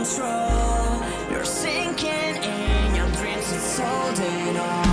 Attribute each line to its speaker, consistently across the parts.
Speaker 1: control. You're sinking in your dreams, it's holding on.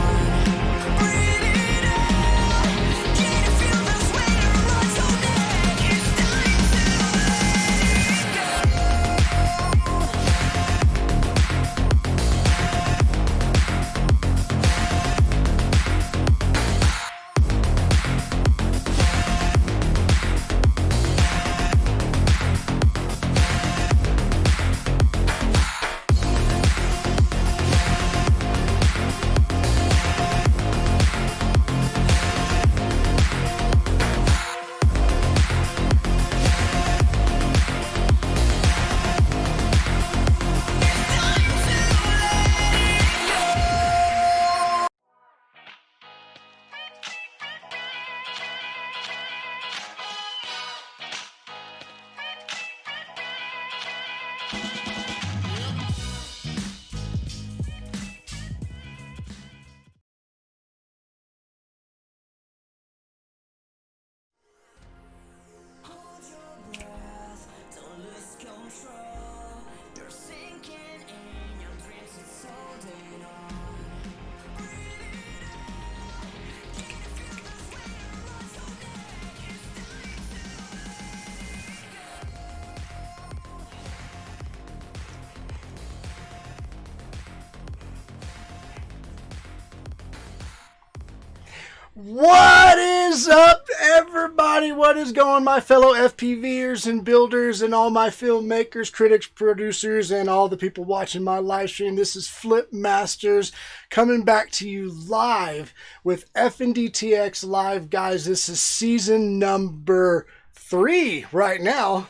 Speaker 2: What is up, everybody? What is going, my fellow FPVers and builders and all my filmmakers, critics, producers, and all the people watching my live stream? This is Flip Masters coming back to you live with FnDTX Live, guys. This is season number 3 right now.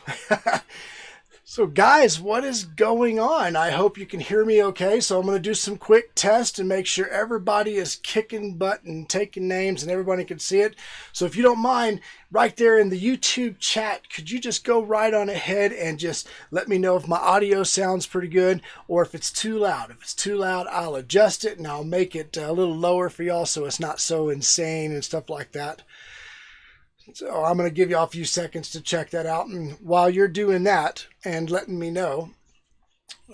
Speaker 2: So guys, what is going on? I hope you can hear me okay. So I'm going to do some quick tests and make sure everybody is kicking butt and taking names and everybody can see it. So if you don't mind, right there in the YouTube chat, could you just go right on ahead and just let me know if my audio sounds pretty good or if it's too loud. If it's too loud, I'll adjust it and I'll make it a little lower for y'all so it's not so insane and stuff like that. So I'm going to give you all a few seconds to check that out. And while you're doing that and letting me know,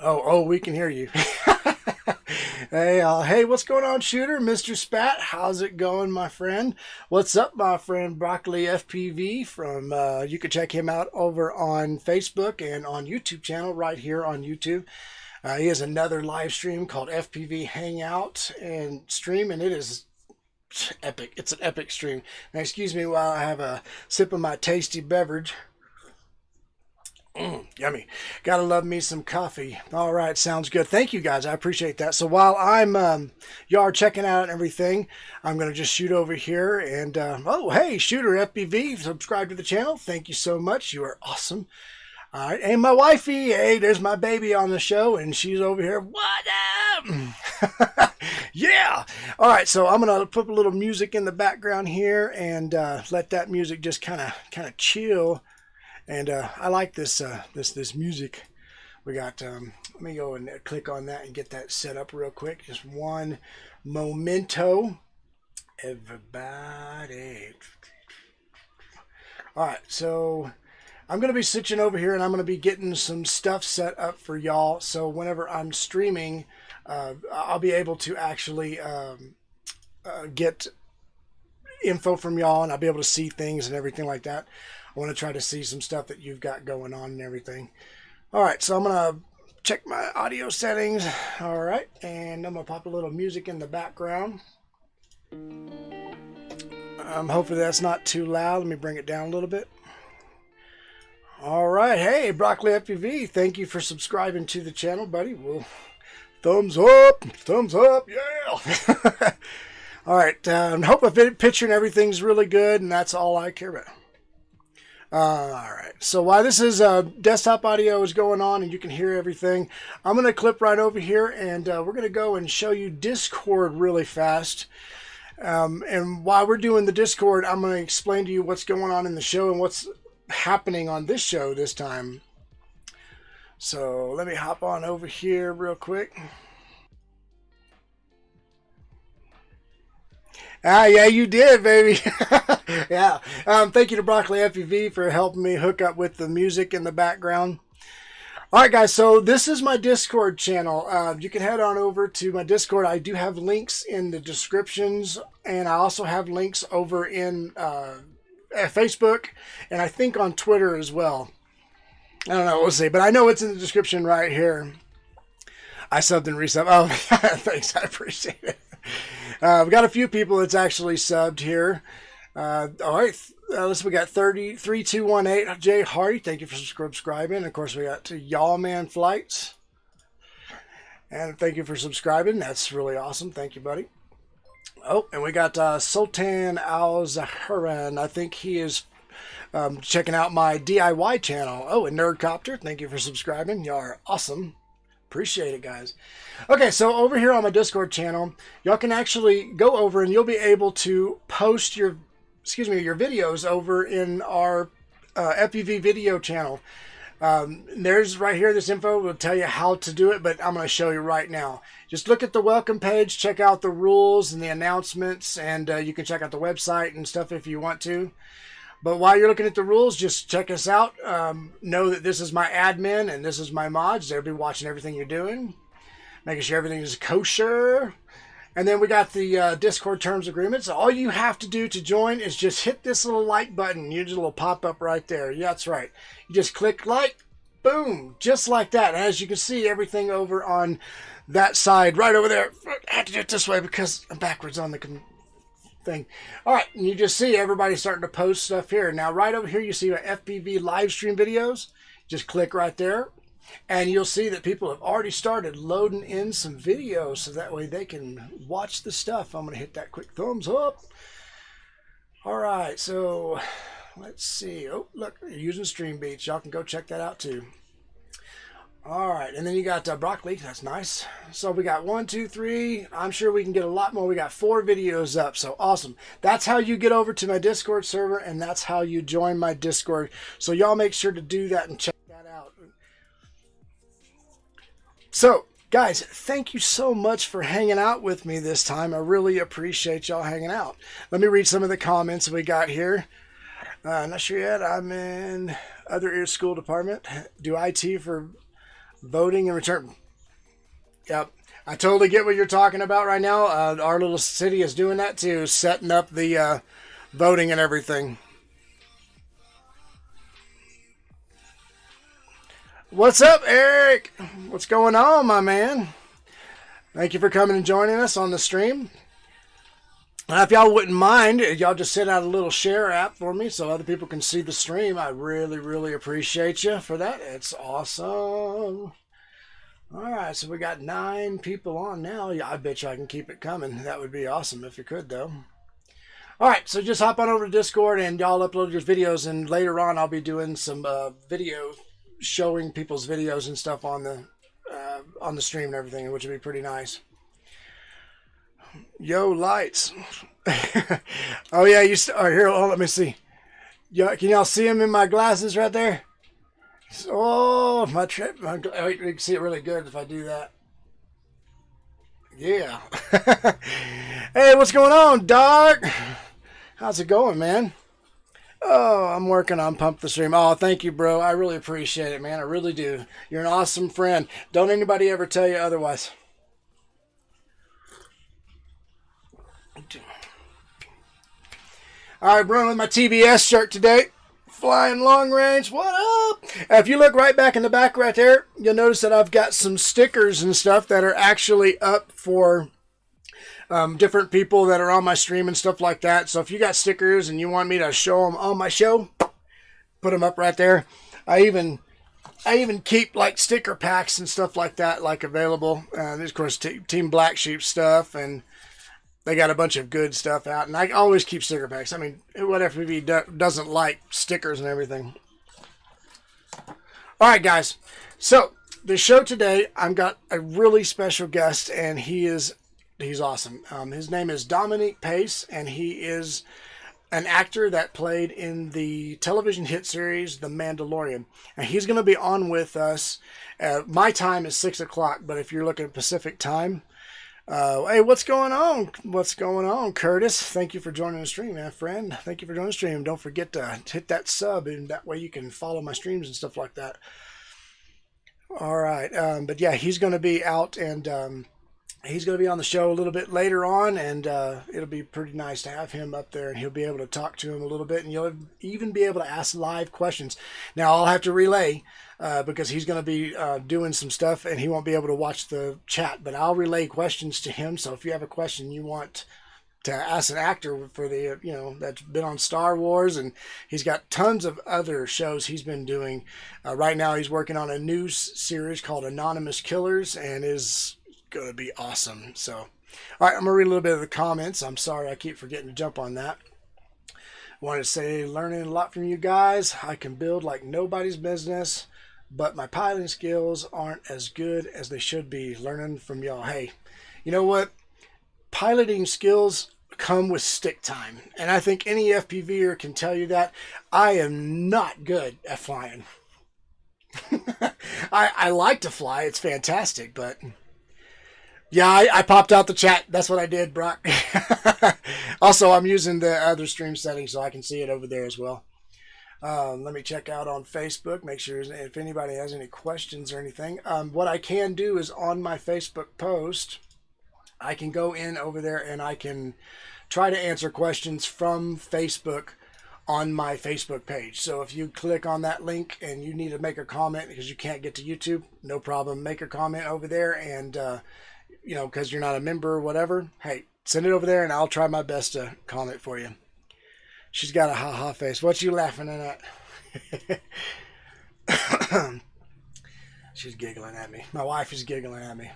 Speaker 2: oh, we can hear you. Hey, what's going on, Shooter? Mr. Spat, how's it going, my friend? What's up, my friend Broccoli FPV from, you can check him out over on Facebook and on YouTube channel right here on YouTube. He has another live stream called FPV Hangout and stream, and it is epic. It's an epic stream. Now, excuse me while I have a sip of my tasty beverage. Yummy. Gotta love me some coffee. All right, sounds good. Thank you, guys. I appreciate that. So while I'm y'all are checking out everything, I'm gonna just shoot over here and oh, hey, Shooter FPV, subscribe to the channel. Thank you so much. You are awesome. All right, and my wifey, hey, there's my baby on the show, and she's over here. What up? Yeah. All right, so I'm gonna put a little music in the background here and let that music just kind of chill. And I like this this music. We got. Let me go and click on that and get that set up real quick. Just one momento, everybody. All right, so I'm going to be switching over here and I'm going to be getting some stuff set up for y'all. So whenever I'm streaming, I'll be able to actually get info from y'all and I'll be able to see things and everything like that. I want to try to see some stuff that you've got going on and everything. All right, so I'm going to check my audio settings. All right, and I'm going to pop a little music in the background. Hopefully that's not too loud. Let me bring it down a little bit. All right, hey, Broccoli FPV, thank you for subscribing to the channel, buddy. Well, thumbs up, yeah. All right, hope the picture and everything's really good, and that's all I care about. All right, so while this is desktop audio is going on and you can hear everything, I'm going to clip right over here, and we're going to go and show you Discord really fast. And while we're doing the Discord, I'm going to explain to you what's going on in the show and what's happening on this show this time. So let me hop on over here real quick. Yeah, you did, baby. Yeah. Thank you to Broccoli FPV for helping me hook up with the music in the background. All right, guys, so this is my Discord channel. You can head on over to my Discord. I do have links in the descriptions, and I also have links over in Facebook, and I think on Twitter as well. I don't know, we'll see, but I know it's in the description right here. I subbed and resubbed. Oh, thanks, I appreciate it. We got a few people that's actually subbed here. All right. We got 3218 Jay Hardy. Thank you for subscribing. Of course, we got Y'all Man Flights. And thank you for subscribing. That's really awesome. Thank you, buddy. Oh, and we got Sultan Al Zaharan. I think he is checking out my DIY channel. Oh, and Nerdcopter. Thank you for subscribing. Y'all are awesome. Appreciate it, guys. Okay, so over here on my Discord channel, y'all can actually go over and you'll be able to post your videos over in our FPV video channel. There's right here, this info will tell you how to do it, but I'm going to show you right now. Just look at the welcome page, check out the rules and the announcements, and you can check out the website and stuff if you want to. But while you're looking at the rules, just check us out. Know that this is my admin and this is my mods. They'll be watching everything you're doing, making sure everything is kosher. And then we got the Discord terms agreements. All you have to do to join is just hit this little like button. You just a little pop up right there. Yeah, that's right. You just click like, boom, just like that. And as you can see, everything over on that side, right over there. I had to do it this way because I'm backwards on the thing. All right, and you just see everybody starting to post stuff here. Now, right over here, you see my FPV live stream videos. Just click right there. And you'll see that people have already started loading in some videos so that way they can watch the stuff. I'm going to hit that quick thumbs up. All right, so let's see. Oh, look, they're using Stream Beats. Y'all can go check that out too. All right, and then you got broccoli. That's nice. So we got 1, 2, 3. I'm sure we can get a lot more. We got 4 videos up, so awesome. That's how you get over to my Discord server, and that's how you join my Discord. So y'all make sure to do that and check that out. So, guys, thank you so much for hanging out with me this time. I really appreciate y'all hanging out. Let me read some of the comments we got here. Not sure yet. I'm in other ear school department. Do IT for voting in return. Yep. I totally get what you're talking about right now. Our little city is doing that too, setting up the voting and everything. What's up, Eric? What's going on, my man? Thank you for coming and joining us on the stream. If y'all wouldn't mind, y'all just send out a little share app for me so other people can see the stream. I really, really appreciate you for that. It's awesome. All right, so we got 9 people on now. Yeah, I bet you I can keep it coming. That would be awesome if you could, though. All right, so just hop on over to Discord and y'all upload your videos, and later on I'll be doing some video showing people's videos and stuff on the stream and everything, which would be pretty nice. Yo, lights. Oh yeah, all right, here. Oh, let me see. Yo, can y'all see them in my glasses right there? Oh, my trip. You can see it really good if I do that. Yeah. Hey, what's going on, dog? How's it going, man? Oh, I'm working on Pump the Stream. Oh, thank you, bro. I really appreciate it, man. I really do. You're an awesome friend. Don't anybody ever tell you otherwise. All right, running with my TBS shirt today. Flying long range. What up? If you look right back in the back right there, you'll notice that I've got some stickers and stuff that are actually up for different people that are on my stream and stuff like that. So if you got stickers and you want me to show them on my show, put them up right there. I even keep like sticker packs and stuff like that, like available. There's of course Team Black Sheep stuff, and they got a bunch of good stuff out. And I always keep sticker packs. I mean, what FPV doesn't like stickers and everything? All right, guys. So the show today, I've got a really special guest, and he's awesome. His name is Dominic Pace, and he is an actor that played in the television hit series The Mandalorian. And he's going to be on with us. My time is 6 o'clock, but if you're looking at Pacific time, hey, what's going on? What's going on, Curtis? Thank you for joining the stream, man, friend. Thank you for joining the stream. Don't forget to hit that sub, and that way you can follow my streams and stuff like that. All right. But yeah, he's going to be out, and he's going to be on the show a little bit later on, and it'll be pretty nice to have him up there, and he'll be able to talk to him a little bit, and you'll even be able to ask live questions. Now, I'll have to relay because he's going to be doing some stuff, and he won't be able to watch the chat, but I'll relay questions to him. So if you have a question you want to ask an actor for the, that's been on Star Wars, and he's got tons of other shows he's been doing. Right now he's working on a new series called Anonymous Killers, and is going to be awesome. So, all right, I'm going to read a little bit of the comments. I'm sorry I keep forgetting to jump on that. I wanted to say, learning a lot from you guys. I can build like nobody's business, but my piloting skills aren't as good as they should be. Learning from y'all. Hey, you know what? Piloting skills come with stick time, and I think any FPVer can tell you that. I am not good at flying. I like to fly, it's fantastic, but yeah, I popped out the chat. That's what I did, Brock. Also, I'm using the other stream settings so I can see it over there as well. Let me check out on Facebook, make sure if anybody has any questions or anything. What I can do is on my Facebook post, I can go in over there and I can try to answer questions from Facebook on my Facebook page. So if you click on that link and you need to make a comment because you can't get to YouTube, no problem. Make a comment over there, and because you're not a member or whatever, hey, send it over there and I'll try my best to comment for you. She's got a ha-ha face. What you laughing at? She's giggling at me. My wife is giggling at me.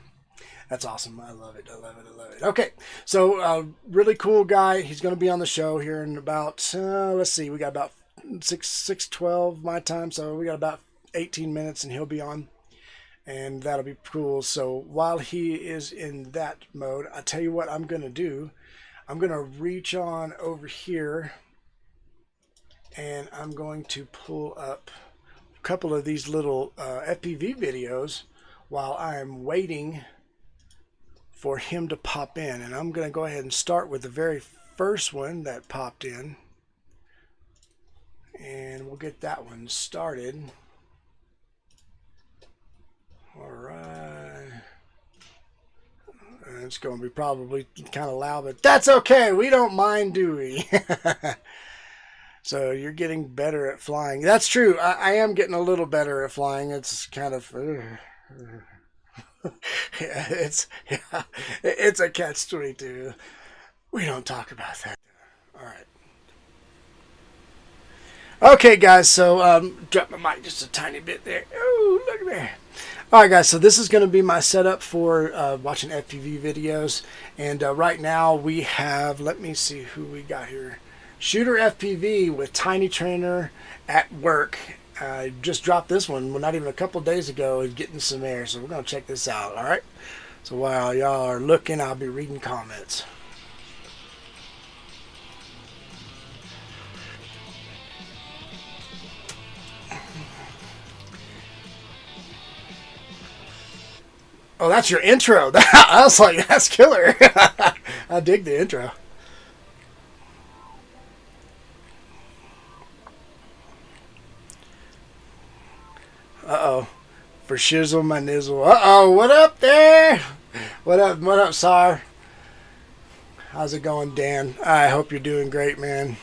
Speaker 2: That's awesome. I love it. I love it. I love it. Okay. So, really cool guy. He's going to be on the show here in about, let's see, we got about 6:12 my time. So we got about 18 minutes and he'll be on, and that'll be cool. So while he is in that mode, I'll tell you what I'm going to do. I'm going to reach on over here and I'm going to pull up a couple of these little FPV videos while I'm waiting for him to pop in. And I'm going to go ahead and start with the very first one that popped in, and we'll get that one started. All right. And it's going to be probably kind of loud, but that's okay. We don't mind, do we? So you're getting better at flying. That's true. I am getting a little better at flying. It's kind of it's a catch-22. We don't talk about that. All right. Okay, guys. So drop my mic just a tiny bit there. Oh, look at there. All right, guys. So this is going to be my setup for watching FPV videos. And right now we have, let me see who we got here. Shooter FPV with Tiny Trainer at work. I just dropped this one not even a couple days ago, getting some air, so we're going to check this out. All right, so while y'all are looking, I'll be reading comments. Oh, that's your intro. I was like, that's killer. I dig the intro. Uh-oh. For shizzle my nizzle. Uh-oh. What up there? What up, Sar? How's it going, Dan? I hope you're doing great, man.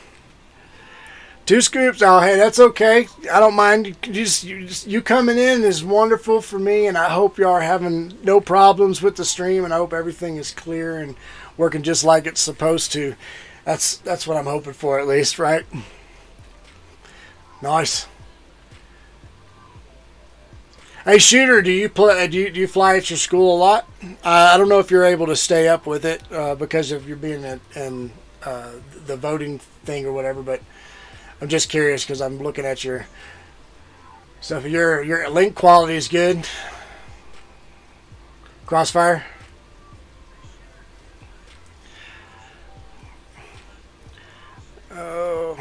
Speaker 2: 2 scoops. Oh, hey, that's okay. I don't mind. You coming in is wonderful for me, and I hope you are having no problems with the stream, and I hope everything is clear and working just like it's supposed to. That's what I'm hoping for, at least, right? Nice. Hey, Shooter, do you fly at your school a lot? I don't know if you're able to stay up with it because of you being in the voting thing or whatever, but I'm just curious because I'm looking at your stuff. Your link quality is good. Crossfire. Oh,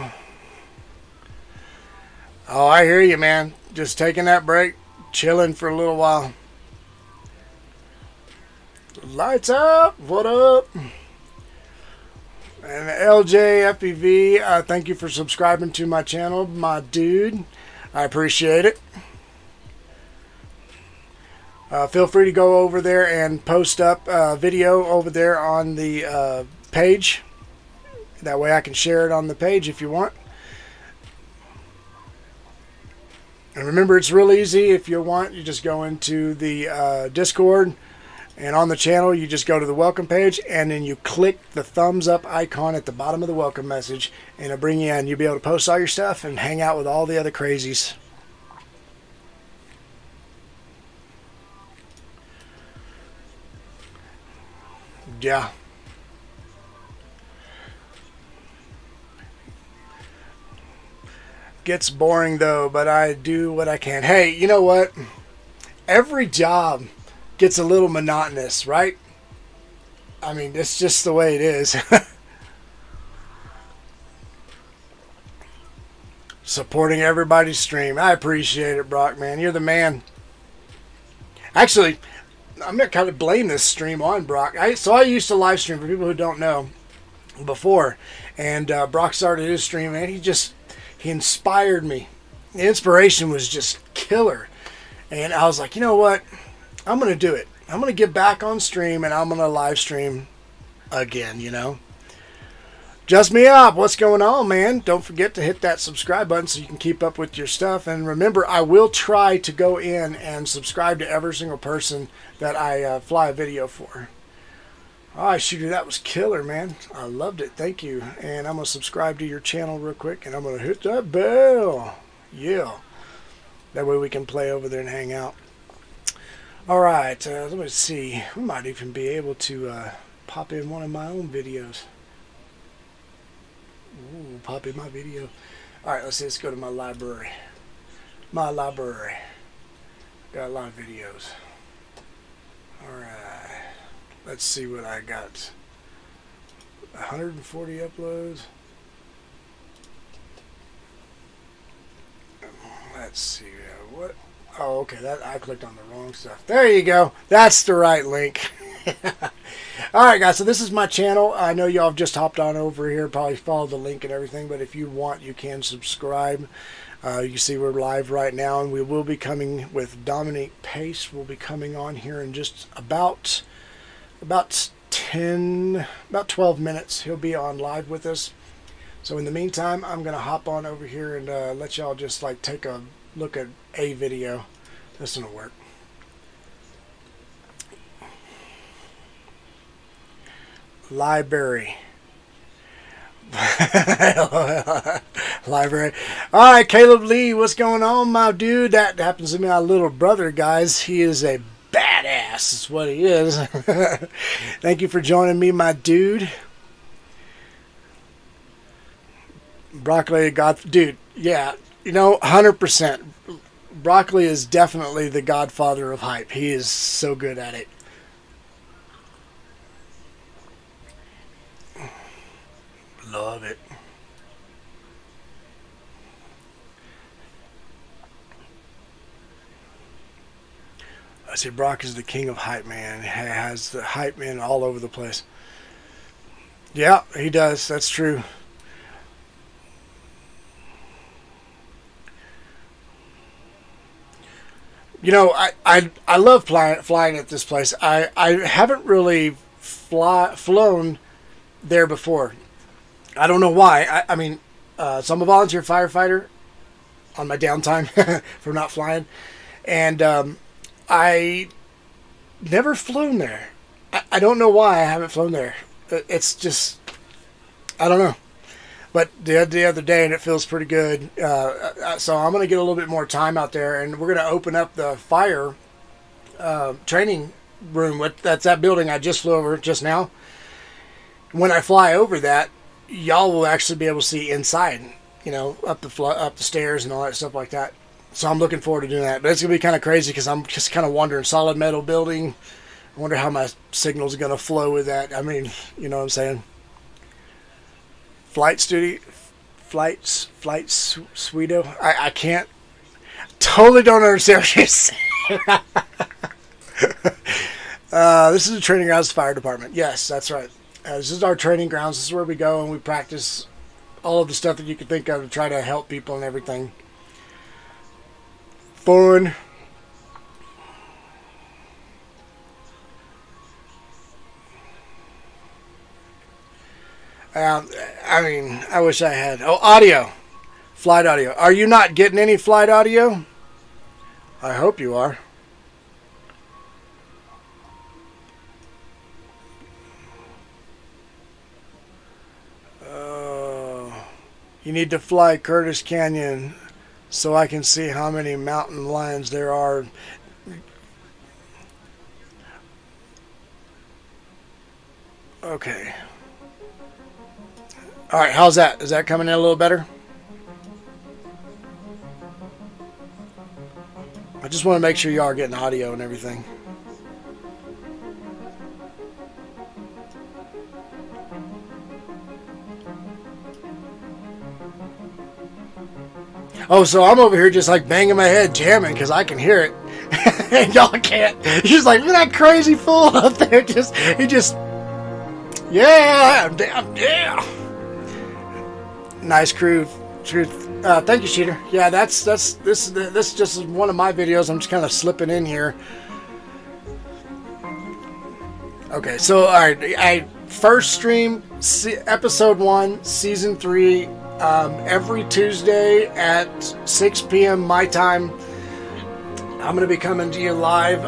Speaker 2: I hear you, man. Just taking that break. Chilling for a little while. Lights up. What up? And LJ FPV, thank you for subscribing to my channel, my dude. I appreciate it. Feel free to go over there and post up a video over there on the page. That way I can share it on the page if you want. And remember, it's real easy. If you want, you just go into the Discord, and on the channel, you just go to the welcome page, and then you click the thumbs up icon at the bottom of the welcome message, and it'll bring you in. You'll be able to post all your stuff and hang out with all the other crazies. Yeah. Gets boring though, but I do what I can. Hey, you know what? Every job gets a little monotonous, right? I mean, it's just the way it is. Supporting everybody's stream. I appreciate it, Brock, man. You're the man. Actually, I'm going to kind of blame this stream on Brock. So I used to live stream, for people who don't know, before. And Brock started his stream, and he inspired me. The inspiration was just killer. And I was like, you know what? I'm going to do it. I'm going to get back on stream, and I'm going to live stream again, you know. Just me up. What's going on, man? Don't forget to hit that subscribe button so you can keep up with your stuff. And remember, I will try to go in and subscribe to every single person that I fly a video for. All right, shooter, that was killer, man. I loved it. Thank you. And I'm going to subscribe to your channel real quick, and I'm going to hit that bell. Yeah. That way we can play over there and hang out. All right, let me see. We might even be able to pop in one of my own videos. Ooh, pop in my video. All right, let's go to my library. My library. Got a lot of videos. All right. Let's see what I got. 140 uploads. Let's see. What? Oh, okay. I clicked on the wrong stuff. There you go. That's the right link. All right, guys. So this is my channel. I know y'all have just hopped on over here. Probably followed the link and everything. But if you want, you can subscribe. You can see we're live right now, and we will be coming with Dominic Pace. We'll be coming on here in just about 12 minutes. He'll be on live with us. So in the meantime, I'm gonna hop on over here and let y'all just like take a look at a video. This will work. Library. Library. All right, Caleb Lee, what's going on, my dude? That happens to be my little brother, guys. He is a badass, is what he is. Thank you for joining me, my dude. Broccoli, dude, yeah, you know, 100%. Broccoli is definitely the godfather of hype. He is so good at it. Love it. I say Brock is the king of hype, man. He has the hype man all over the place. Yeah, he does. That's true. You know, I love flying at this place. I haven't really flown there before. I don't know why. I mean, so I'm a volunteer firefighter on my downtime for not flying. And I never flown there. I don't know why I haven't flown there. It's just, I don't know. But the other day, and it feels pretty good. So I'm going to get a little bit more time out there, and we're going to open up the fire training room. That's that building I just flew over just now. When I fly over that, y'all will actually be able to see inside, you know, up the stairs and all that stuff like that. So I'm looking forward to doing that. But it's going to be kind of crazy because I'm just kind of wondering, solid metal building. I wonder how my signal's going to flow with that. I mean, you know what I'm saying? Flight Suido. I can't. Totally don't understand what you're saying. This is a training grounds fire department. Yes, that's right. This is our training grounds. This is where we go and we practice all of the stuff that you can think of to try to help people and everything. Fun. I mean, I wish I had. Oh, audio. Flight audio. Are you not getting any flight audio? I hope you are. You need to fly Curtis Canyon so I can see how many mountain lions there are. Okay. All right, how's that? Is that coming in a little better? I just want to make sure y'all are getting audio and everything. Oh, so I'm over here just like banging my head, jamming, because I can hear it. And y'all can't. He's like, look at that crazy fool up there. Yeah, damn, yeah. Nice crew. Thank you, Cheater. Yeah, this just is one of my videos. I'm just kind of slipping in here. Okay, so all right, first stream episode 1, season 3. Every Tuesday at 6 p.m. my time, I'm going to be coming to you live.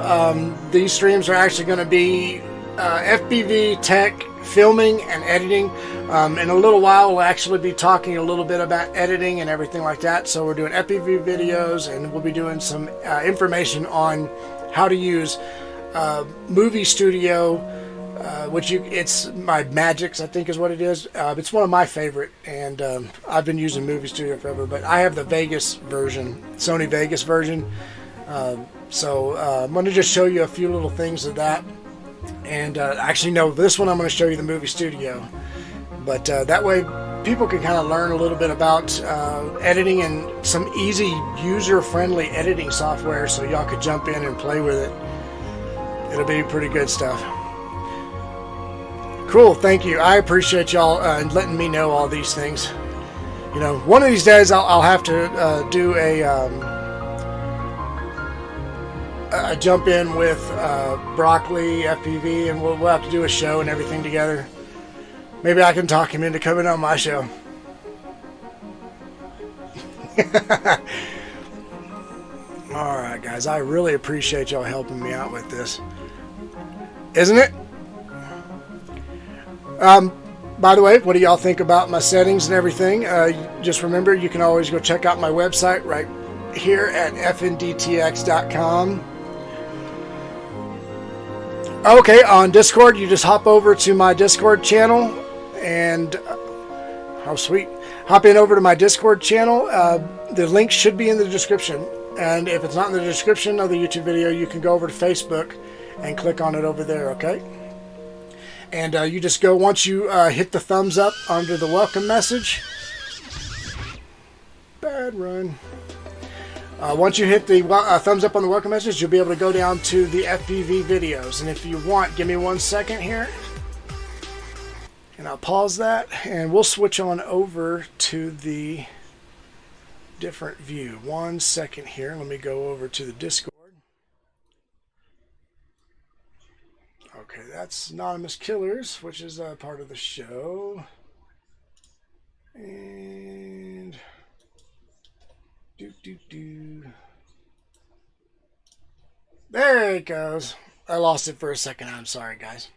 Speaker 2: These streams are actually going to be FPV tech, filming, and editing. In a little while, we'll actually be talking a little bit about editing and everything like that. So we're doing FPV videos, and we'll be doing some information on how to use Movie Studio, it's my Magix, I think is what it is. It's one of my favorite, and I've been using Movie Studio forever, but I have the Vegas version, Sony Vegas version. So I'm going to just show you a few little things of that. And actually, no, this one I'm going to show you the Movie Studio. But that way people can kind of learn a little bit about editing and some easy user-friendly editing software, so y'all could jump in and play with it. It'll be pretty good stuff. Cool, thank you. I appreciate y'all letting me know all these things. You know, one of these days I'll have to do a jump in with Broccoli FPV, and we'll have to do a show and everything together. Maybe I can talk him into coming on my show. All right, guys, I really appreciate y'all helping me out with this, isn't it? By the way, what do y'all think about my settings and everything? Just remember, you can always go check out my website right here at FnDTX.com. Okay, on Discord, you just hop over to my Discord channel, and how sweet. Hop in over to my Discord channel. The link should be in the description, and if it's not in the description of the YouTube video, you can go over to Facebook and click on it over there, okay? And you just go, once you hit the thumbs up under the welcome message. Bad run. Once you hit the thumbs up on the welcome message, you'll be able to go down to the FPV videos. And if you want, give me 1 second here. And I'll pause that. And we'll switch on over to the different view. 1 second here. Let me go over to the Discord. Okay, that's Anonymous Killers, which is a part of the show. And there it goes. I lost it for a second. I'm sorry, guys.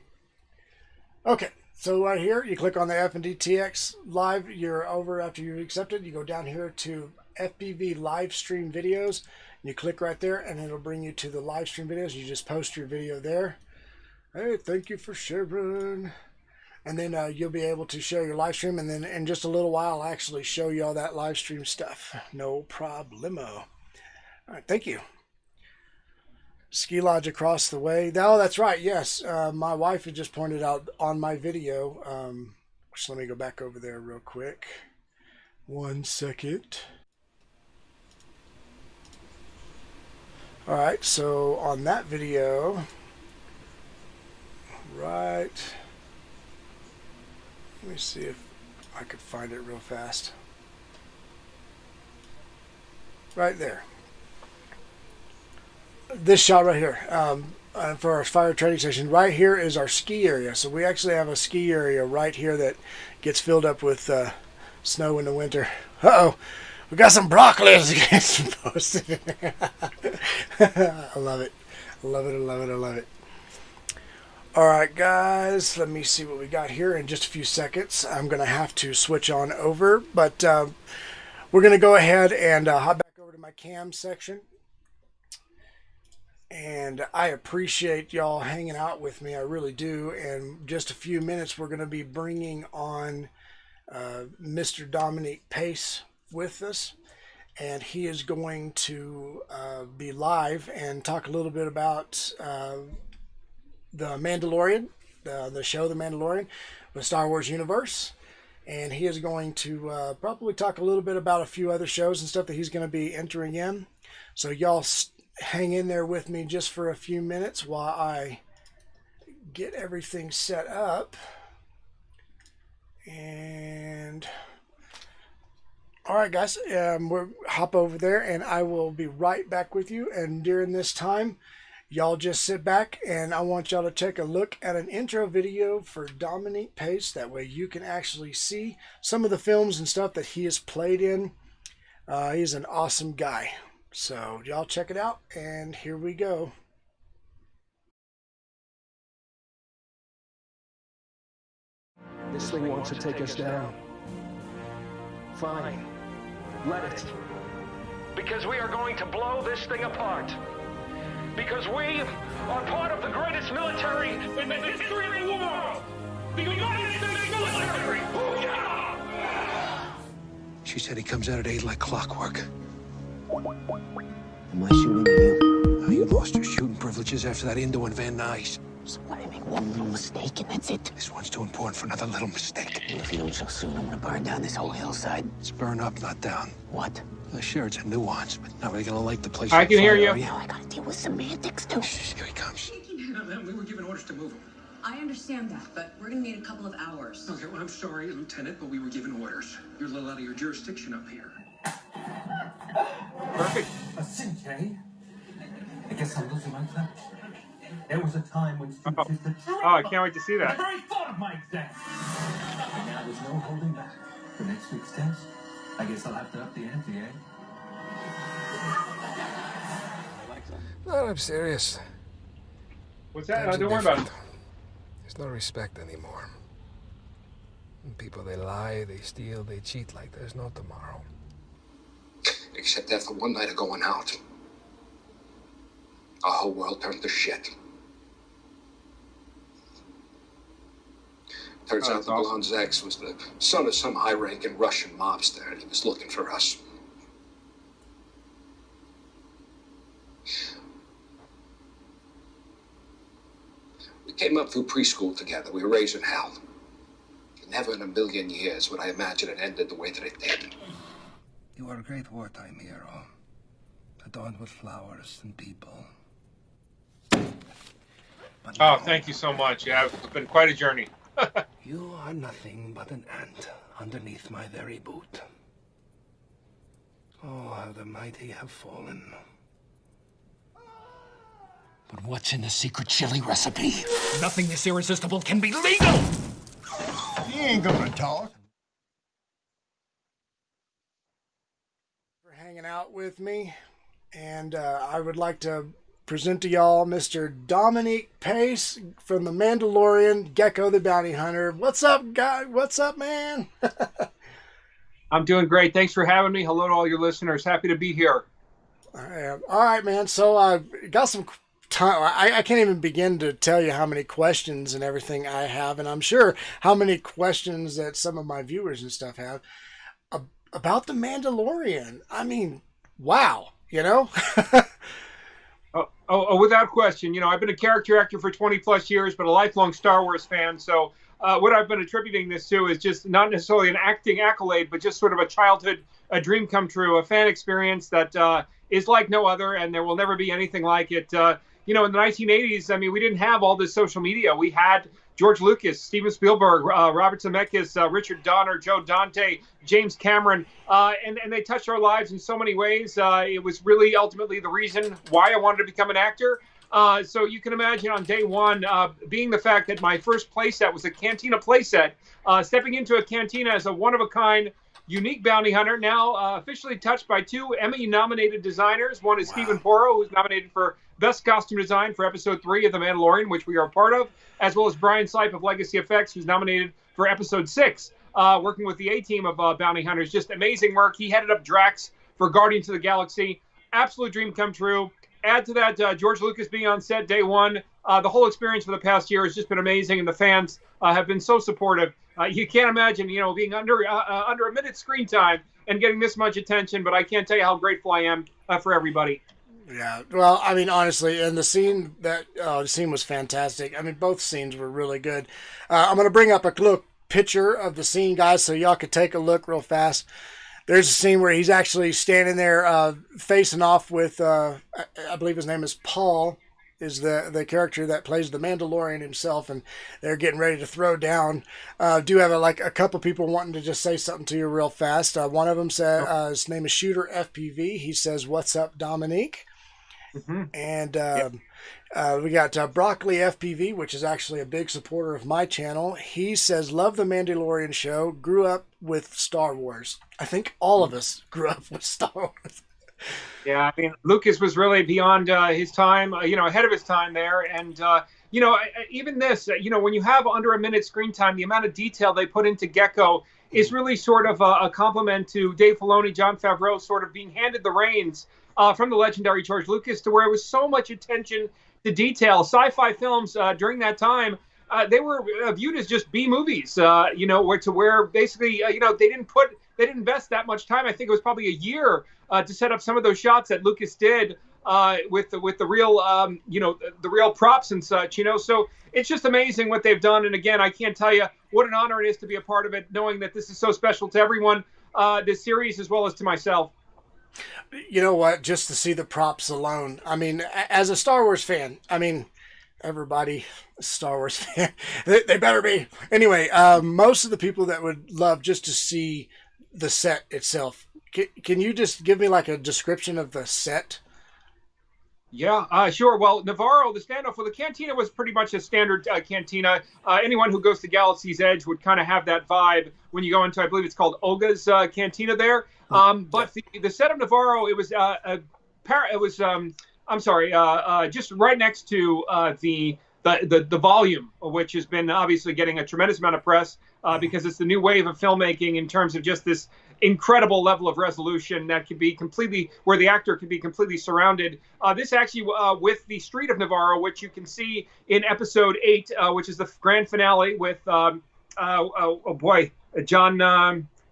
Speaker 2: Okay, so right here, you click on the FnDTX live. You're over after you accept it. You go down here to FPV live stream videos. And you click right there, and it'll bring you to the live stream videos. You just post your video there. Hey, thank you for sharing. And then you'll be able to share your live stream, and then in just a little while I'll actually show you all that live stream stuff. No problemo. All right, thank you. Ski Lodge across the way. Oh, that's right, yes. My wife had just pointed out on my video, so let me go back over there real quick. 1 second. All right, so on that video, right, let me see if I could find it real fast. Right there. This shot right here. for our fire training session. Right here is our ski area. So we actually have a ski area right here that gets filled up with snow in the winter. Uh-oh. We got some broccoli getting posted. I love it. I love it. I love it. I love it. All right, guys. Let me see what we got here in just a few seconds. I'm going to have to switch on over. But we're going to go ahead and hop back over to my cam section. And I appreciate y'all hanging out with me. I really do. And in just a few minutes, we're going to be bringing on Mr. Dominic Pace with us, and he is going to be live and talk a little bit about the Mandalorian, the show The Mandalorian, the Star Wars universe, and he is going to probably talk a little bit about a few other shows and stuff that he's going to be entering in. So y'all hang in there with me just for a few minutes while I get everything set up. And all right, guys, we'll hop over there and I will be right back with you. And during this time, y'all just sit back and I want y'all to take a look at an intro video for Dominic Pace. That way you can actually see some of the films and stuff that he has played in. He's an awesome guy. So y'all check it out, and here we go.
Speaker 3: This thing wants to take us down. Fine. Let it.
Speaker 4: Because we are going to blow this thing apart. Because we are part of the greatest military in the history of the world. The United States military. Oh, yeah!
Speaker 5: She said he comes out at 8 like clockwork.
Speaker 6: Am I shooting at you?
Speaker 5: Now you lost your shooting privileges after that Indo and Van Nuys.
Speaker 6: So what, I make one little mistake and that's it?
Speaker 5: This one's too important for another little mistake.
Speaker 6: Well, if you don't show soon, I'm gonna burn down this whole hillside.
Speaker 5: It's burn up, not down.
Speaker 6: What?
Speaker 5: Sure, it's a nuance, but not really gonna light the place
Speaker 4: I
Speaker 5: on
Speaker 4: can hear
Speaker 5: fire,
Speaker 4: you.
Speaker 5: are
Speaker 6: Now I gotta deal with semantics too.
Speaker 5: Shh, here he comes.
Speaker 7: We were given orders to move him.
Speaker 8: I understand that, but we're gonna need a couple of hours.
Speaker 7: Okay, well, I'm sorry, Lieutenant, but we were given orders. You're a little out of your jurisdiction up here.
Speaker 4: Perfect.
Speaker 9: A Sinjay? I guess I'm losing my touch. There was a time when students used to
Speaker 4: Oh, I can't wait to see
Speaker 9: the
Speaker 4: that.
Speaker 9: very thought of my exam. And now there's no holding back. For next week's test, I guess I'll have to up the ante, eh?
Speaker 10: No, I'm serious.
Speaker 4: What's that?
Speaker 10: Times are
Speaker 4: Don't worry about it.
Speaker 10: different. There's no respect anymore. And people, they lie, they steal, they cheat like there's no tomorrow.
Speaker 5: Except after one night of going out. Our whole world turned to shit. Turns out
Speaker 4: that's
Speaker 5: the
Speaker 4: awesome.
Speaker 5: blonde's ex was the son of some high-ranking Russian mobster, and he was looking for us. We came up through preschool together. We were raising hell. Never in a million years would I imagine it ended the way that it did.
Speaker 10: You are a great wartime hero, adorned with flowers and people. But
Speaker 4: Oh,
Speaker 10: now,
Speaker 4: thank you so much. Yeah, it's been quite a journey.
Speaker 10: you are nothing but an ant underneath my very boot. Oh, how the mighty have fallen.
Speaker 6: But what's in the secret chili recipe?
Speaker 3: Nothing this irresistible can be legal!
Speaker 2: He ain't gonna talk. For hanging out with me, and I would like to present to y'all Mr. Dominic Pace from The Mandalorian, BECKO the Bounty Hunter. What's up, guy? What's up, man?
Speaker 4: I'm doing great. Thanks for having me. Hello to all your listeners. Happy to be here.
Speaker 2: All right, man. So I got some time. I can't even begin to tell you how many questions and everything I have, and I'm sure how many questions that some of my viewers and stuff have about The Mandalorian. I mean, wow, you know?
Speaker 4: Oh, without question. You know, I've been a character actor for 20 plus years, but a lifelong Star Wars fan. So what I've been attributing this to is just not necessarily an acting accolade, but just sort of a childhood, a dream come true, a fan experience that is like no other, and there will never be anything like it. You know, in the 1980s, I mean, we didn't have all this social media. We had George Lucas, Steven Spielberg, Robert Zemeckis, Richard Donner, Joe Dante, James Cameron, and they touched our lives in so many ways. It was really ultimately the reason why I wanted to become an actor. So you can imagine on day one, being the fact that my first playset was a Cantina playset, stepping into a Cantina as a one-of-a-kind, unique bounty hunter, now officially touched by 2 Emmy-nominated designers. One is Stephen Porro, who's nominated for Best Costume Design for Episode 3 of The Mandalorian, which we are a part of, as well as Brian Sipe of Legacy Effects, who's nominated for Episode 6, working with the A-team of bounty hunters. Just amazing work. He headed up Drax for Guardians of the Galaxy. Absolute dream come true. Add to that George Lucas being on set day one. The whole experience for the past year has just been amazing, and the fans have been so supportive. You can't imagine, being under a minute screen time and getting this much attention, but I can't tell you how grateful I am for everybody.
Speaker 2: Yeah, well, I mean, honestly, and the scene was fantastic. I mean, both scenes were really good. I'm going to bring up a little picture of the scene, guys, so y'all could take a look real fast. There's a scene where he's actually standing there facing off with, I believe his name is Paul, is the character that plays the Mandalorian himself, and they're getting ready to throw down. Do have a couple people wanting to just say something to you real fast. One of them said, his name is Shooter FPV. He says, "What's up, Dominic?" Mm-hmm. And we got Broccoli FPV, which is actually a big supporter of my channel. He says, "Love the Mandalorian show. Grew up with Star Wars." I think all of us grew up with Star Wars.
Speaker 4: Yeah, I mean, Lucas was really beyond his time, ahead of his time there. And, even this, when you have under a minute screen time, the amount of detail they put into BECKO is really sort of a compliment to Dave Filoni, Jon Favreau, sort of being handed the reins from the legendary George Lucas, to where it was so much attention to detail. Sci-fi films during that time, they were viewed as just B movies, where basically, they didn't invest that much time. I think it was probably a year to set up some of those shots that Lucas did with the real, the real props and such, So it's just amazing what they've done. And again, I can't tell you what an honor it is to be a part of it, knowing that this is so special to everyone, this series, as well as to myself.
Speaker 2: You know what? Just to see the props alone. I mean, as a Star Wars fan, everybody, Star Wars fan, they better be. Anyway, most of the people that would love just to see the set itself. Can you just give me a description of the set?
Speaker 4: Yeah, sure. Well, Navarro, the standoff, the Cantina was pretty much a standard Cantina. Anyone who goes to Galaxy's Edge would kind of have that vibe when you go into, I believe it's called Olga's Cantina there. But the set of Navarro, it was just right next to the volume, which has been obviously getting a tremendous amount of press because it's the new wave of filmmaking in terms of just this incredible level of resolution that could be where the actor could be completely surrounded. This actually with the Street of Navarro, which you can see in episode 8, which is the grand finale with Giancarlo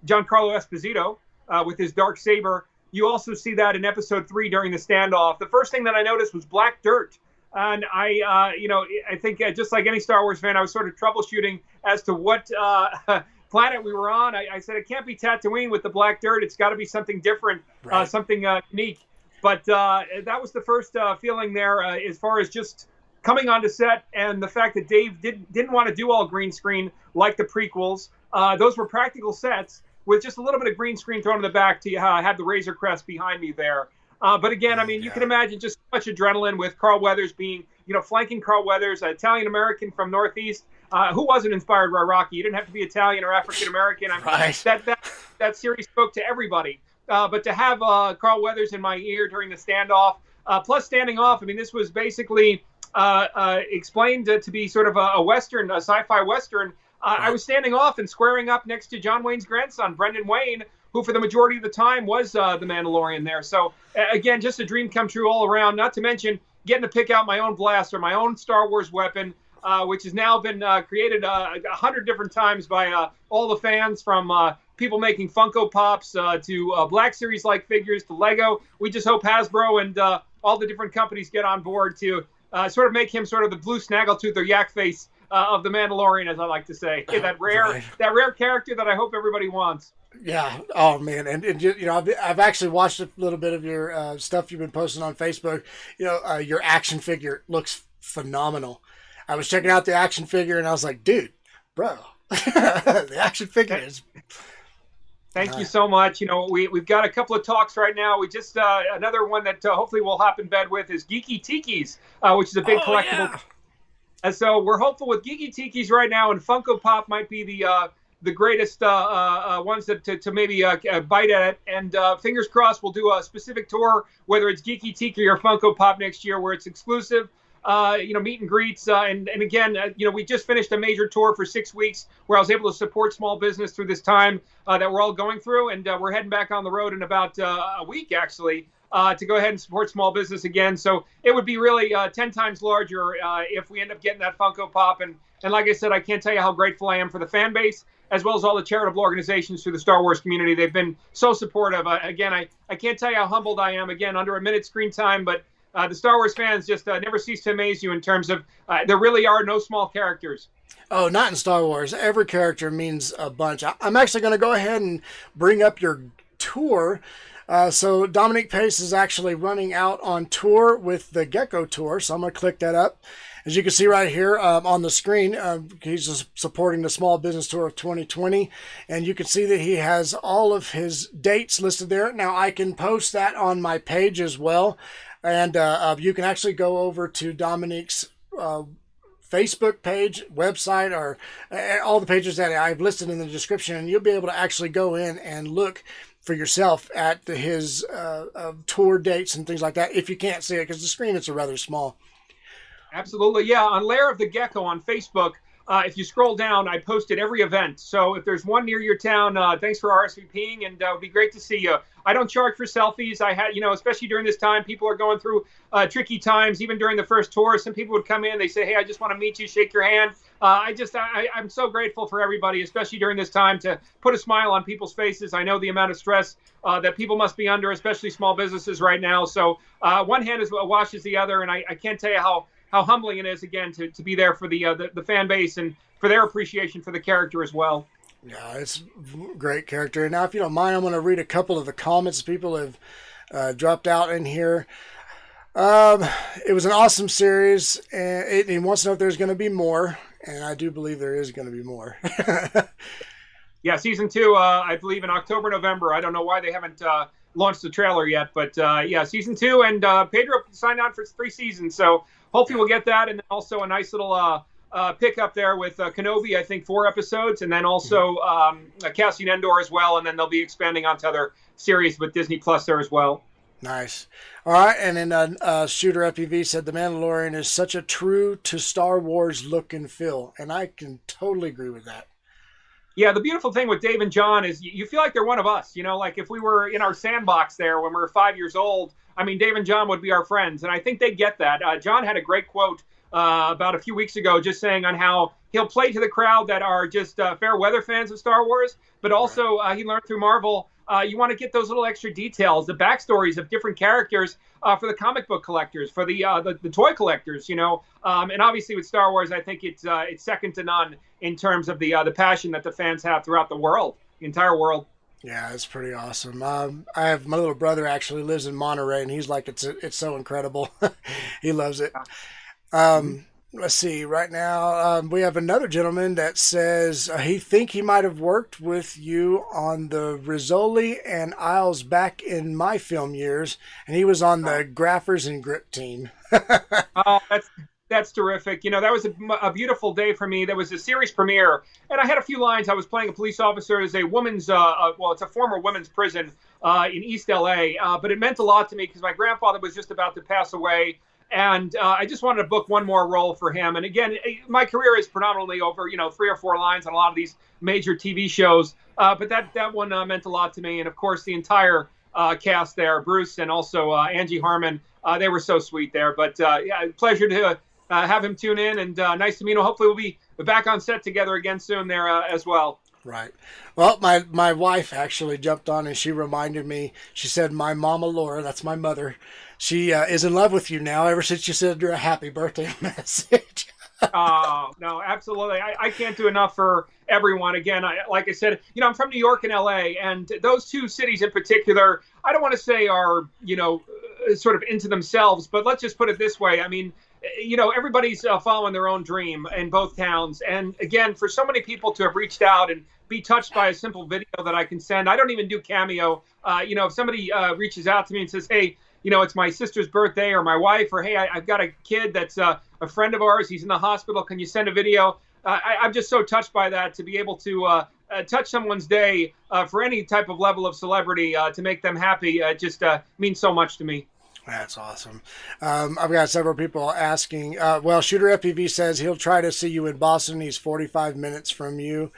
Speaker 4: Esposito with his dark saber. You also see that in episode 3 during the standoff. The first thing that I noticed was black dirt. And I think just like any Star Wars fan, I was sort of troubleshooting as to what planet we were on. I said, it can't be Tatooine with the black dirt. It's got to be something different, right. Something unique. But that was the first feeling there as far as just coming onto set, and the fact that Dave didn't want to do all green screen like the prequels. Those were practical sets with just a little bit of green screen thrown in the back to have the Razor Crest behind me there. But again, I mean, you can imagine just so much adrenaline with Carl Weathers being, flanking Carl Weathers, an Italian-American from Northeast. Who wasn't inspired by Rocky? You didn't have to be Italian or African-American. I mean, right. That series spoke to everybody. But to have Carl Weathers in my ear during the standoff, plus standing off, I mean, this was basically explained to be sort of a Western, a sci-fi Western. I was standing off and squaring up next to John Wayne's grandson, Brendan Wayne, who for the majority of the time was the Mandalorian there. So, again, just a dream come true all around, not to mention getting to pick out my own blaster, my own Star Wars weapon, which has now been created 100 different times by all the fans, from people making Funko Pops to Black Series-like figures to Lego. We just hope Hasbro and all the different companies get on board to sort of make him sort of the blue snaggletooth or yak face of the Mandalorian, as I like to say. That rare character that I hope everybody wants.
Speaker 2: Yeah. Oh man. And I've actually watched a little bit of your stuff you've been posting on Facebook. Your action figure looks phenomenal. I was checking out the action figure and I was like, dude, bro, the action figure is.
Speaker 4: Thank you so much. You know, we've got a couple of talks right now. We just another one that hopefully we'll hop in bed with is Geeky Tikis, which is a big collectible.
Speaker 2: Yeah.
Speaker 4: And so we're hopeful with Geeky Tikis right now, and Funko Pop might be the greatest ones to maybe bite at it. And fingers crossed, we'll do a specific tour, whether it's Geeky Tiki or Funko Pop next year, where it's exclusive. Meet and greets. And again, we just finished a major tour for 6 weeks where I was able to support small business through this time that we're all going through. And we're heading back on the road in about a week, actually, to go ahead and support small business again. So it would be really 10 times larger if we end up getting that Funko Pop. And like I said, I can't tell you how grateful I am for the fan base, as well as all the charitable organizations through the Star Wars community. They've been so supportive. Again, I can't tell you how humbled I am. Again, under a minute screen time, but the Star Wars fans just never cease to amaze you in terms of there really are no small characters.
Speaker 2: Oh, not in Star Wars. Every character means a bunch. I'm actually going to go ahead and bring up your tour. So Dominic Pace is actually running out on tour with the BECKO tour. So I'm going to click that up. As you can see right here on the screen, he's just supporting the Small Business Tour of 2020. And you can see that he has all of his dates listed there. Now, I can post that on my page as well. And you can actually go over to Dominic's Facebook page, website, or all the pages that I've listed in the description. And you'll be able to actually go in and look for yourself at his tour dates and things like that, if you can't see it, because the screen is rather small.
Speaker 4: Absolutely, yeah. On Lair of the Gecko on Facebook, if you scroll down, I posted every event. So if there's one near your town, thanks for RSVPing, and it would be great to see you. I don't charge for selfies. I had, especially during this time, people are going through tricky times. Even during the first tour, some people would come in, they say, hey, I just want to meet you, shake your hand. I'm so grateful for everybody, especially during this time, to put a smile on people's faces. I know the amount of stress that people must be under, especially small businesses right now. So one hand washes the other, and I can't tell you how humbling it is, again, to be there for the fan base and for their appreciation for the character as well.
Speaker 2: Yeah, it's a great character. Now, if you don't mind, I'm going to read a couple of the comments people have dropped out in here. It was an awesome series, and he wants to know if there's going to be more, and I do believe there is going to be more.
Speaker 4: Yeah, season 2, I believe in October, November. I don't know why they haven't launched the trailer yet, but yeah, season 2, and Pedro signed on for 3 seasons, so hopefully we'll get that, and then also a nice little pickup there with Kenobi, I think 4 episodes, and then also Cassian Andor as well, and then they'll be expanding onto other series with Disney Plus there as well.
Speaker 2: Nice. All right, and then Shooter FPV said The Mandalorian is such a true to Star Wars look and feel, and I can totally agree with that.
Speaker 4: Yeah, the beautiful thing with Dave and John is you feel like they're one of us. Like if we were in our sandbox there when we were 5 years old, I mean, Dave and John would be our friends, and I think they get that. John had a great quote about a few weeks ago, just saying on how he'll play to the crowd that are just fair weather fans of Star Wars, but also he learned through Marvel, you want to get those little extra details, the backstories of different characters for the comic book collectors, for the toy collectors, and obviously with Star Wars, I think it's second to none in terms of the passion that the fans have throughout the world, the entire world.
Speaker 2: Yeah, it's pretty awesome. I have my little brother actually lives in Monterey, and he's like, it's so incredible. He loves it. Let's see. Right now, we have another gentleman that says he he might have worked with you on the Rizzoli and Isles back in my film years, and he was on the Graphers and Grip team.
Speaker 4: Oh, that's terrific. That was a beautiful day for me. There was a series premiere, and I had a few lines. I was playing a police officer as a woman's, it's a former women's prison in East LA, but it meant a lot to me because my grandfather was just about to pass away. And I just wanted to book one more role for him. And again, my career is predominantly over, 3 or 4 lines on a lot of these major TV shows. But that one meant a lot to me. And of course, the entire cast there, Bruce and also Angie Harmon, they were so sweet there. But yeah, pleasure to have him tune in, and nice to meet him. Hopefully we'll be back on set together again soon there as well.
Speaker 2: Right. Well, my wife actually jumped on and she reminded me, she said, my mama Laura, that's my mother, she is in love with you now ever since you sent her a happy birthday message.
Speaker 4: Oh, no, absolutely. I can't do enough for everyone. Again, like I said, I'm from New York and LA, and those 2 cities in particular, I don't want to say are, sort of into themselves, but let's just put it this way. I mean, everybody's following their own dream in both towns. And again, for so many people to have reached out and be touched by a simple video that I can send. I don't even do Cameo. If somebody reaches out to me and says, hey, it's my sister's birthday or my wife, or hey, I've got a kid that's a friend of ours. He's in the hospital. Can you send a video? I'm just so touched by that, to be able to touch someone's day for any type of level of celebrity, to make them happy. It just means so much to me.
Speaker 2: That's awesome. I've got several people asking. Shooter FPV says he'll try to see you in Boston. He's 45 minutes from you.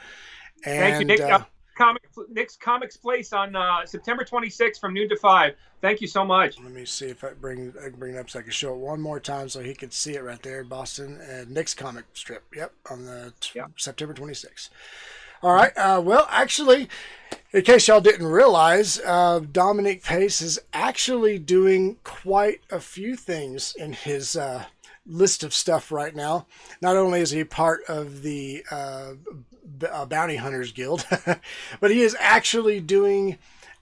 Speaker 2: And,
Speaker 4: thank you, Nick. Nick's Comics Place on September 26th from noon to 5. Thank you so much.
Speaker 2: Let me see if I can bring it up so I can show it one more time so he could see it right there in Boston. And Nick's comic strip. Yep, on the September 26th. All right. Actually, in case y'all didn't realize, Dominic Pace is actually doing quite a few things in his list of stuff right now. Not only is he part of the Bounty Hunters Guild, but he is actually doing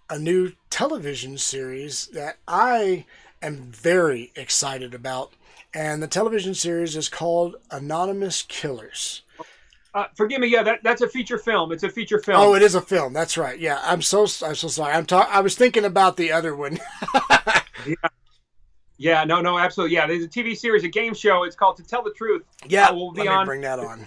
Speaker 2: a new television series that I am very excited about. And the television series is called Anonymous Killers.
Speaker 4: Forgive me. Yeah, that's a feature film. It's a feature film.
Speaker 2: Oh, it is a film. That's right. Yeah, I'm so sorry. I was thinking about the other one.
Speaker 4: Yeah. No, absolutely. Yeah, there's a TV series, a game show. It's called To Tell the Truth.
Speaker 2: Yeah,
Speaker 4: we'll be
Speaker 2: let me bring that on.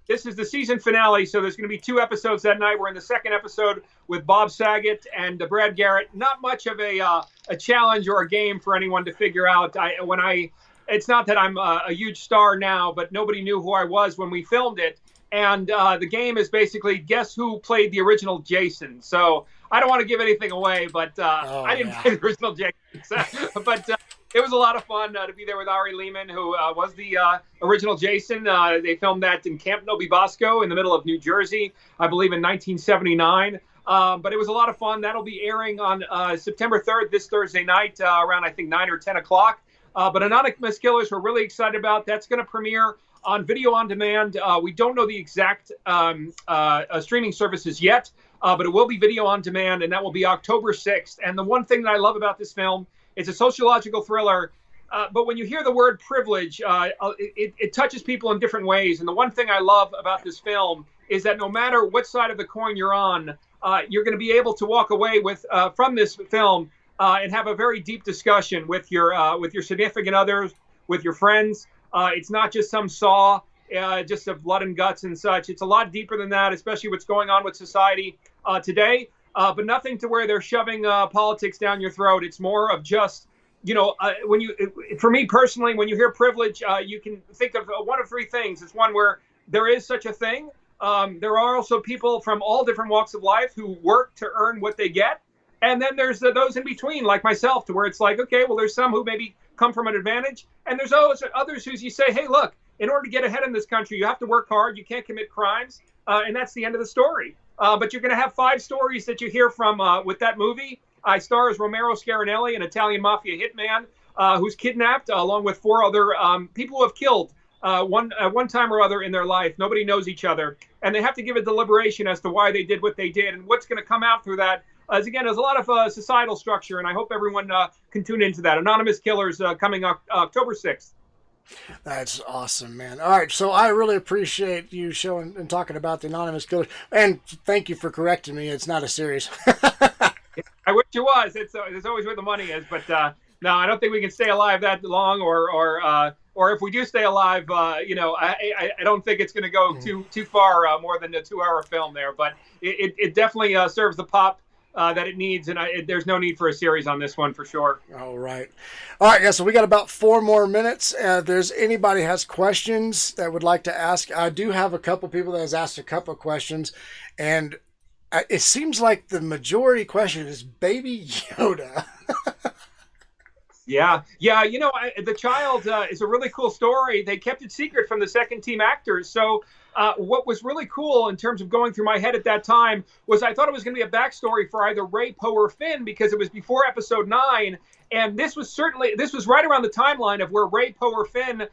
Speaker 4: This is the season finale, so there's going to be 2 episodes that night. We're in the second episode with Bob Saget and Brad Garrett. Not much of a challenge or a game for anyone to figure out. It's not that I'm a huge star now, but nobody knew who I was when we filmed it. And the game is basically guess who played the original Jason. So I don't want to give anything away, but I didn't play the original Jason. But it was a lot of fun to be there with Ari Lehman, who was the original Jason. They filmed that in Camp Nobibosco in the middle of New Jersey, I believe in 1979. But it was a lot of fun. That'll be airing on September 3rd, this Thursday night, around, I think, 9 or 10 o'clock. But Anonymous Killers, we're really excited about. That's going to premiere on video on demand. We don't know the exact streaming services yet, but it will be video on demand, and that will be October 6th. And the one thing that I love about this film, it's a sociological thriller, but when you hear the word privilege, it touches people in different ways. And the one thing I love about this film is that no matter what side of the coin you're on, you're going to be able to walk away with from this film and have a very deep discussion with your significant others, with your friends. It's not just some saw, just of blood and guts and such. It's a lot deeper than that, especially what's going on with society today. But nothing to where they're shoving politics down your throat. It's more of just, for me personally, when you hear privilege, you can think of one of 3 things. It's one where there is such a thing. There are also people from all different walks of life who work to earn what they get. And then there's those in between, like myself, to where it's like, okay, well, there's some who maybe come from an advantage. And there's others who you say, hey, look, in order to get ahead in this country, you have to work hard. You can't commit crimes. And that's the end of the story. But you're going to have 5 stories that you hear from with that movie. I star as Romero Scarinelli, an Italian mafia hitman who's kidnapped, along with 4 other people who have killed one time or other in their life. Nobody knows each other. And they have to give a deliberation as to why they did what they did. And what's going to come out through that, again, there's a lot of societal structure. And I hope everyone can tune into that. Anonymous Killers coming October 6th.
Speaker 2: That's awesome, man. All right, so I really appreciate you showing and talking about the Anonymous Killers, and thank you for correcting me. It's not a series.
Speaker 4: I wish it was. It's always where the money is, but no, I don't think we can stay alive that long, or if we do stay alive, I don't think it's going to go too far, more than a 2-hour film there. But it definitely serves the pop that it needs, and there's no need for a series on this one for sure.
Speaker 2: All right, guys. So we got about 4 more minutes. If there's anybody has questions that would like to ask, I do have a couple people that has asked a couple of questions, and it seems like the majority question is Baby Yoda.
Speaker 4: Yeah. The child is a really cool story. They kept it secret from the second team actors. So what was really cool in terms of going through my head at that time was I thought it was going to be a backstory for either Rey, Poe, or Finn, because it was before episode 9. And this was right around the timeline of where Rey, Poe, or Finn,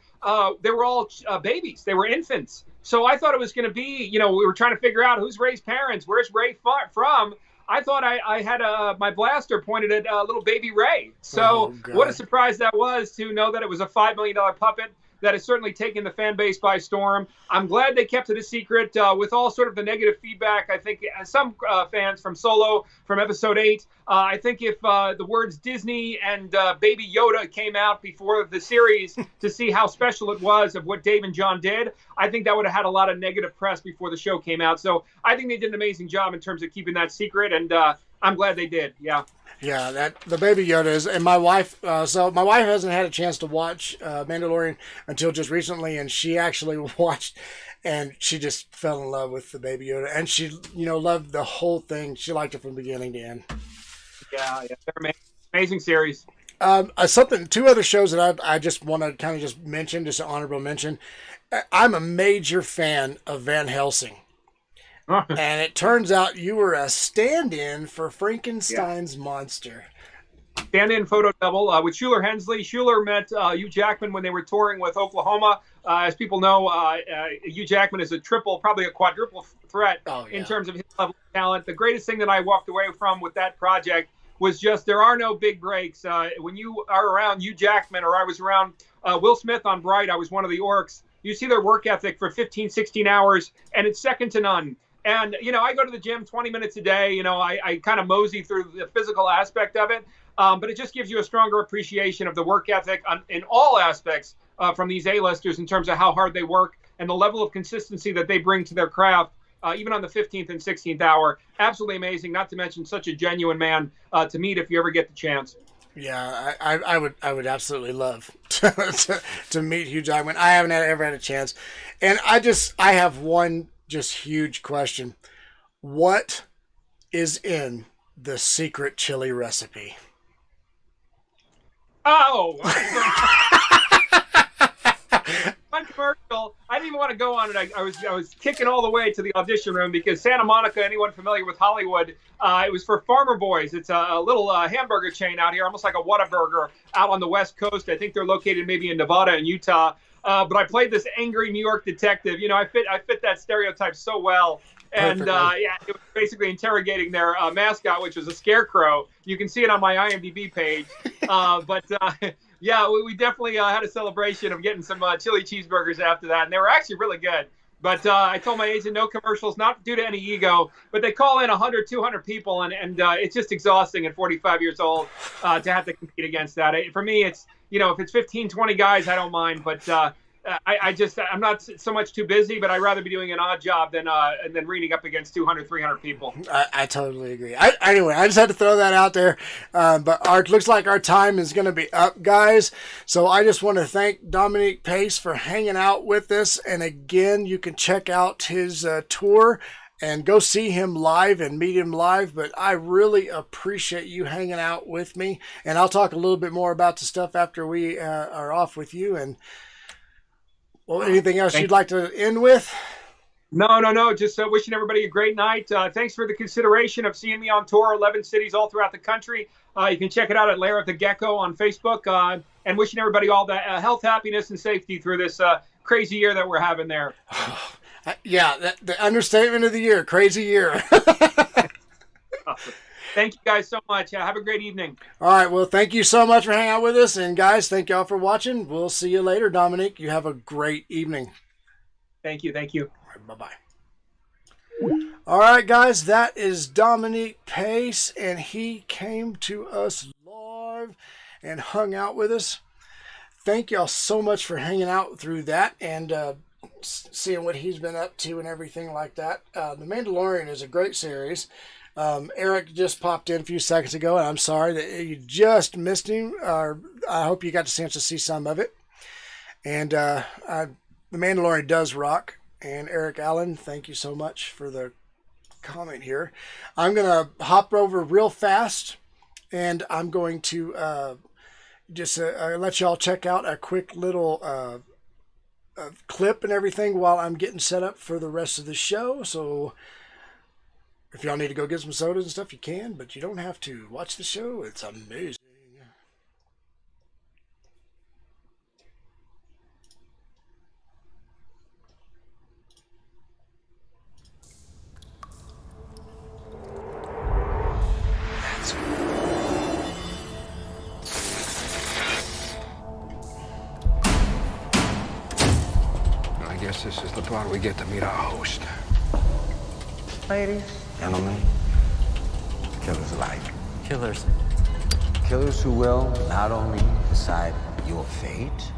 Speaker 4: they were all babies. They were infants. So I thought it was going to be, we were trying to figure out who's Rey's parents, where's Rey from. I thought I had my blaster pointed at little baby Ray. So what a surprise that was to know that it was a $5 million puppet. That has certainly taken the fan base by storm. I'm glad they kept it a secret with all sort of the negative feedback. I think some fans from Solo, from Episode 8, I think if the words Disney and Baby Yoda came out before the series to see how special it was of what Dave and John did, I think that would have had a lot of negative press before the show came out. So I think they did an amazing job in terms of keeping that secret, and I'm glad they did. Yeah.
Speaker 2: Yeah, that the Baby Yoda is, and my wife. So my wife hasn't had a chance to watch Mandalorian until just recently, and she actually watched, and she just fell in love with the Baby Yoda, and she, loved the whole thing. She liked it from beginning to end.
Speaker 4: Yeah, they're amazing series.
Speaker 2: Two other shows that I just want to kind of just mention, just an honorable mention. I'm a major fan of Van Helsing. And it turns out you were a stand-in for Frankenstein's monster.
Speaker 4: Stand-in photo double with Shuler Hensley. Shuler met Hugh Jackman when they were touring with Oklahoma. As people know, Hugh Jackman is probably a quadruple threat in terms of his level of talent. The greatest thing that I walked away from with that project was just there are no big breaks. When you are around Hugh Jackman, or I was around Will Smith on Bright, I was one of the orcs. You see their work ethic for 15, 16 hours, and it's second to none. And, I go to the gym 20 minutes a day. I kind of mosey through the physical aspect of it. But it just gives you a stronger appreciation of the work ethic in all aspects from these A-listers in terms of how hard they work and the level of consistency that they bring to their craft, even on the 15th and 16th hour. Absolutely amazing, not to mention such a genuine man to meet if you ever get the chance.
Speaker 2: Yeah, I would absolutely love to meet Hugh Jackman. I haven't ever had a chance. And I have one just huge question. What is in the secret chili recipe?
Speaker 4: Oh, one commercial. I didn't even want to go on it. I was kicking all the way to the audition room because Santa Monica, anyone familiar with Hollywood, it was for Farmer Boys. It's a little hamburger chain out here, almost like a Whataburger out on the West Coast. I think they're located maybe in Nevada and Utah. But I played this angry New York detective. I fit that stereotype so well. And it was basically interrogating their mascot, which was a scarecrow. You can see it on my IMDb page. We definitely had a celebration of getting some chili cheeseburgers after that, and they were actually really good. But I told my agent no commercials, not due to any ego, but they call in 100, 200 people, and it's just exhausting at 45 years old to have to compete against that. For me, it's, if it's 15, 20 guys, I don't mind, but I'm not so much too busy, but I'd rather be doing an odd job than reading up against 200, 300 people.
Speaker 2: I totally agree. Anyway, I just had to throw that out there. But looks like our time is going to be up, guys. So I just want to thank Dominic Pace for hanging out with us. And again, you can check out his tour and go see him live and meet him live. But I really appreciate you hanging out with me. And I'll talk a little bit more about the stuff after we are off with you. And well, anything else you'd like to end with?
Speaker 4: No. Just wishing everybody a great night. Thanks for the consideration of seeing me on tour, 11 cities all throughout the country. You can check it out at Lair of the Gecko on Facebook. And wishing everybody all the health, happiness, and safety through this crazy year that we're having there.
Speaker 2: Yeah, the understatement of the year, crazy year.
Speaker 4: Thank you guys so much. Have a great evening.
Speaker 2: All right. Well, thank you so much for hanging out with us. And guys, thank y'all for watching. We'll see you later, Dominic. You have a great evening.
Speaker 4: Thank you. All
Speaker 2: right, bye-bye. All right, guys, that is Dominic Pace, and he came to us live and hung out with us. Thank y'all so much for hanging out through that and seeing what he's been up to and everything like that. The Mandalorian is a great series. Eric just popped in a few seconds ago, and I'm sorry that you just missed him. I hope you got the chance to see some of it. And The Mandalorian does rock. And Eric Allen, thank you so much for the comment here. I'm going to hop over real fast, and I'm going to just let y'all check out a quick little clip and everything while I'm getting set up for the rest of the show. So if y'all need to go get some sodas and stuff, you can, but you don't have to. Watch the show. It's amazing.
Speaker 10: But while we get to meet our host.
Speaker 11: Ladies, gentlemen, killers alike.
Speaker 12: Killers.
Speaker 11: Killers who will not only decide your fate,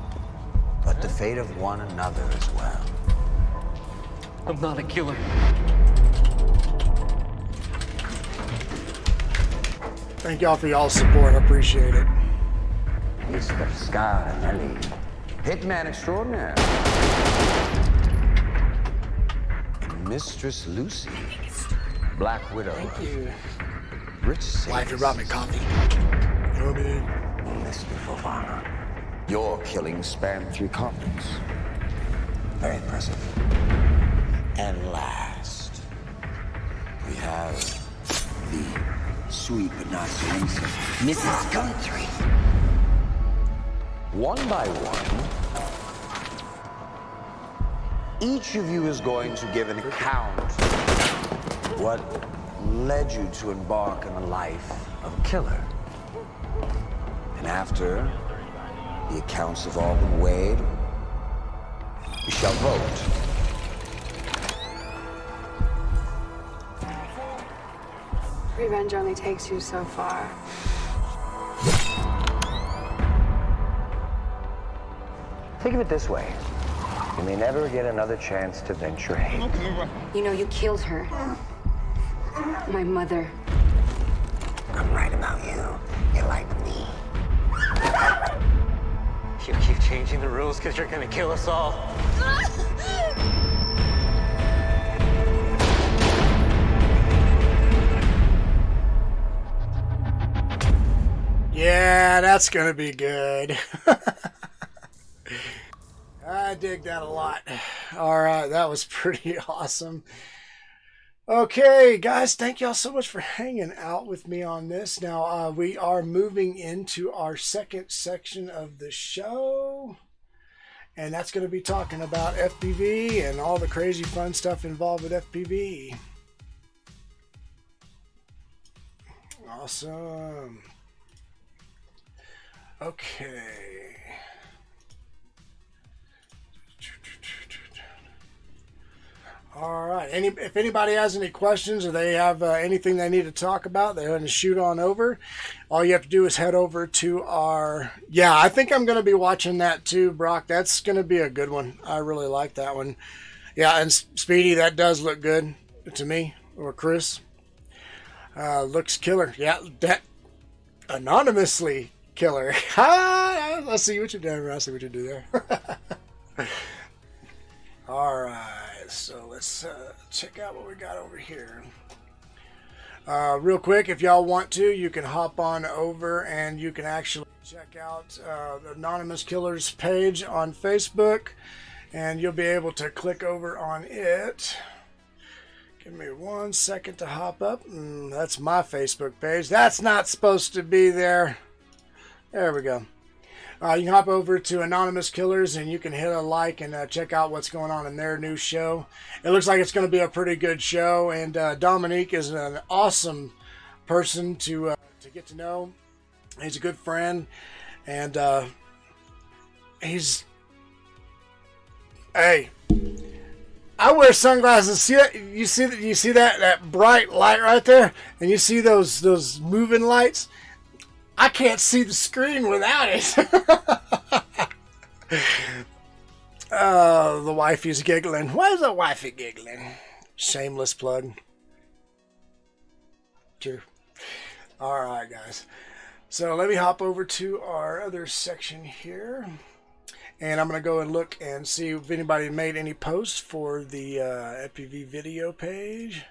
Speaker 11: but the fate of one another as well.
Speaker 12: I'm not a killer.
Speaker 2: Thank y'all for y'all's support. I appreciate it.
Speaker 11: Mr. Scarnelli, Hitman extraordinaire. And Mistress Lucy, Black Widow.
Speaker 2: Thank you.
Speaker 11: Rich Saints.
Speaker 2: Wife, you brought me coffee. Come in.
Speaker 11: Mr. Fofana, your killings span 3 continents. Very impressive. And last, we have the sweet but not so innocent Mrs. Country. One by one, each of you is going to give an account what led you to embark on a life of a killer. And after the accounts have all been weighed, we shall vote.
Speaker 13: Revenge only takes you so far.
Speaker 11: Think of it this way. You may never get another chance to venture hate.
Speaker 8: You know, you killed her. My mother.
Speaker 11: I'm right about you. You're like me.
Speaker 12: You keep changing the rules because you're gonna kill us all.
Speaker 2: Yeah, that's gonna be good. I dig that a lot. All right, that was pretty awesome. Okay, guys, thank y'all so much for hanging out with me on this. Now, we are moving into our second section of the show, and that's going to be talking about FPV and all the crazy fun stuff involved with FPV. Awesome. Okay. All right. If anybody has any questions or they have anything they need to talk about, they're going to shoot on over. All you have to do is head over to our... Yeah, I think I'm going to be watching that too, Brock. That's going to be a good one. I really like that one. Yeah, and Speedy, that does look good to me. Or Chris. Looks killer. Yeah, that... Anonymously killer. I see what you did. I see what you do there. All right. So let's check out what we got over here. Real quick, if y'all want to, you can hop on over and you can actually check out the Anonymous Killer's page on Facebook, and you'll be able to click over on it. Give me 1 second to hop up. That's my Facebook page. That's not supposed to be there. There we go. You can hop over to Anonymous Killers and you can hit a like and check out what's going on in their new show. It looks like it's going to be a pretty good show, and Dominic is an awesome person to get to know. He's a good friend, and hey, I wear sunglasses. See that? You see that bright light right there, and you see those moving lights. I can't see the screen without it. The wifey's giggling. Why is the wifey giggling? Shameless plug. Sure. All right, guys. So let me hop over to our other section here. And I'm going to go and look and see if anybody made any posts for the FPV video page.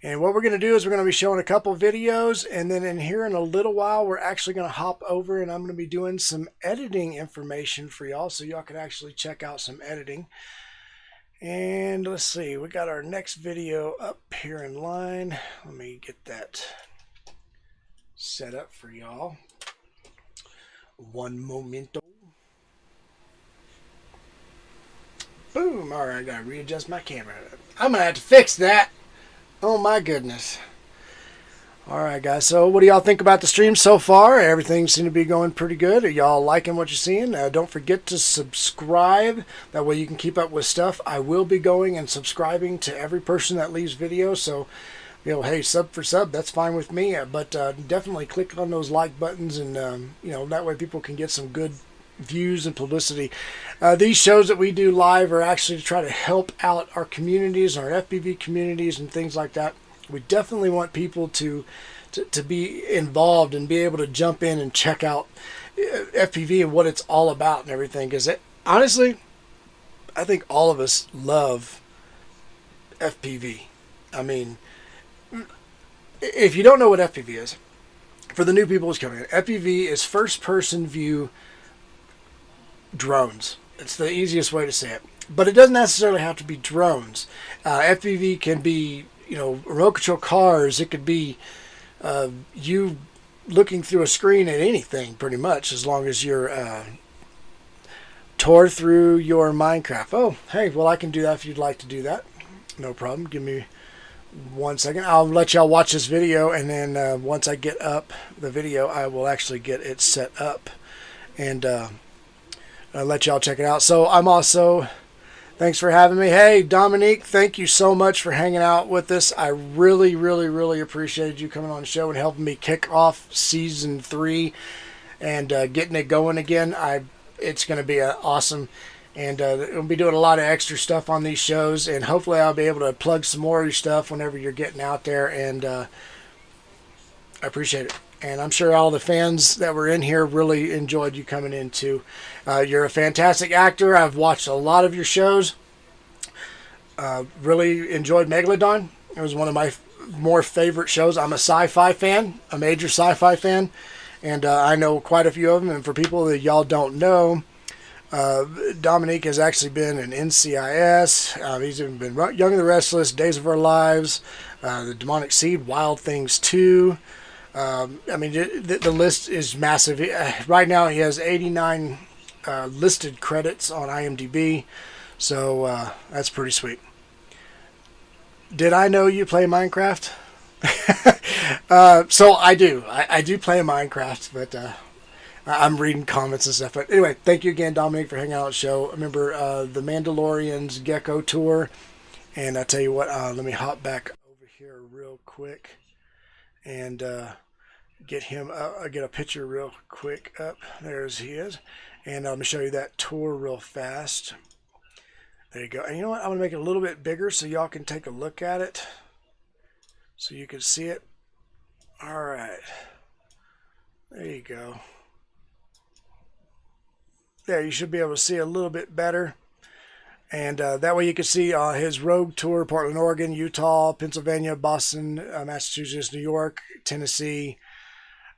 Speaker 2: And what we're going to do is we're going to be showing a couple videos, and then in a little while we're actually going to hop over and I'm going to be doing some editing information for y'all, so y'all can actually check out some editing. And let's see, we got our next video up here in line. Let me get that set up for y'all. One momento. Boom. All right, I got to readjust my camera. I'm going to have to fix that. Oh my goodness. Alright guys, so what do y'all think about the stream so far? Everything seems to be going pretty good. Are y'all liking what you're seeing? Don't forget to subscribe. That way you can keep up with stuff. I will be going and subscribing to every person that leaves videos. So, you know, hey, sub for sub, that's fine with me. But definitely click on those like buttons, and you know, that way people can get some good views and publicity. These shows that we do live are actually to try to help out our communities, our FPV communities and things like that. We definitely want people to be involved and be able to jump in and check out FPV and what it's all about and everything. Because honestly, I think all of us love FPV. I mean, if you don't know what FPV is, for the new people who's coming in, FPV is first-person view drones. It's the easiest way to say it. But it doesn't necessarily have to be drones. FPV can be, you know, remote control cars. It could be you looking through a screen at anything, pretty much, as long as you're tore through your Minecraft. Oh, hey, well, I can do that if you'd like to do that. No problem. Give me 1 second. I'll let y'all watch this video, and then once I get up the video, I will actually get it set up and let y'all check it out. So I'm also... Thanks for having me. Hey, Dominic, thank you so much for hanging out with us. I really, really, really appreciated you coming on the show and helping me kick off season 3 and getting it going again. It's going to be awesome, and we'll be doing a lot of extra stuff on these shows, and hopefully I'll be able to plug some more of your stuff whenever you're getting out there, and I appreciate it. And I'm sure all the fans that were in here really enjoyed you coming in too. You're a fantastic actor. I've watched a lot of your shows. Really enjoyed Megalodon. It was one of my more favorite shows. I'm a sci-fi fan, a major sci-fi fan. And I know quite a few of them. And for people that y'all don't know, Dominic has actually been in NCIS. He's even been Young and the Restless, Days of Our Lives, The Demonic Seed, Wild Things 2. I mean, the list is massive. Right now, he has 89 listed credits on IMDb, so that's pretty sweet. Did I know you play Minecraft? So I do. I do play Minecraft, but I'm reading comments and stuff. But anyway, thank you again, Dominic, for hanging out on the show. Remember the Mandalorian's BECKO tour, and I tell you what, let me hop back over here real quick. And get him get a picture real quick up. There's he is. And I'm going to show you that tour real fast. There you go. And you know what? I'm going to make it a little bit bigger so y'all can take a look at it. So you can see it. Alright. There you go. There, you should be able to see a little bit better. And that way you can see his Rogue Tour, Portland, Oregon, Utah, Pennsylvania, Boston, Massachusetts, New York, Tennessee,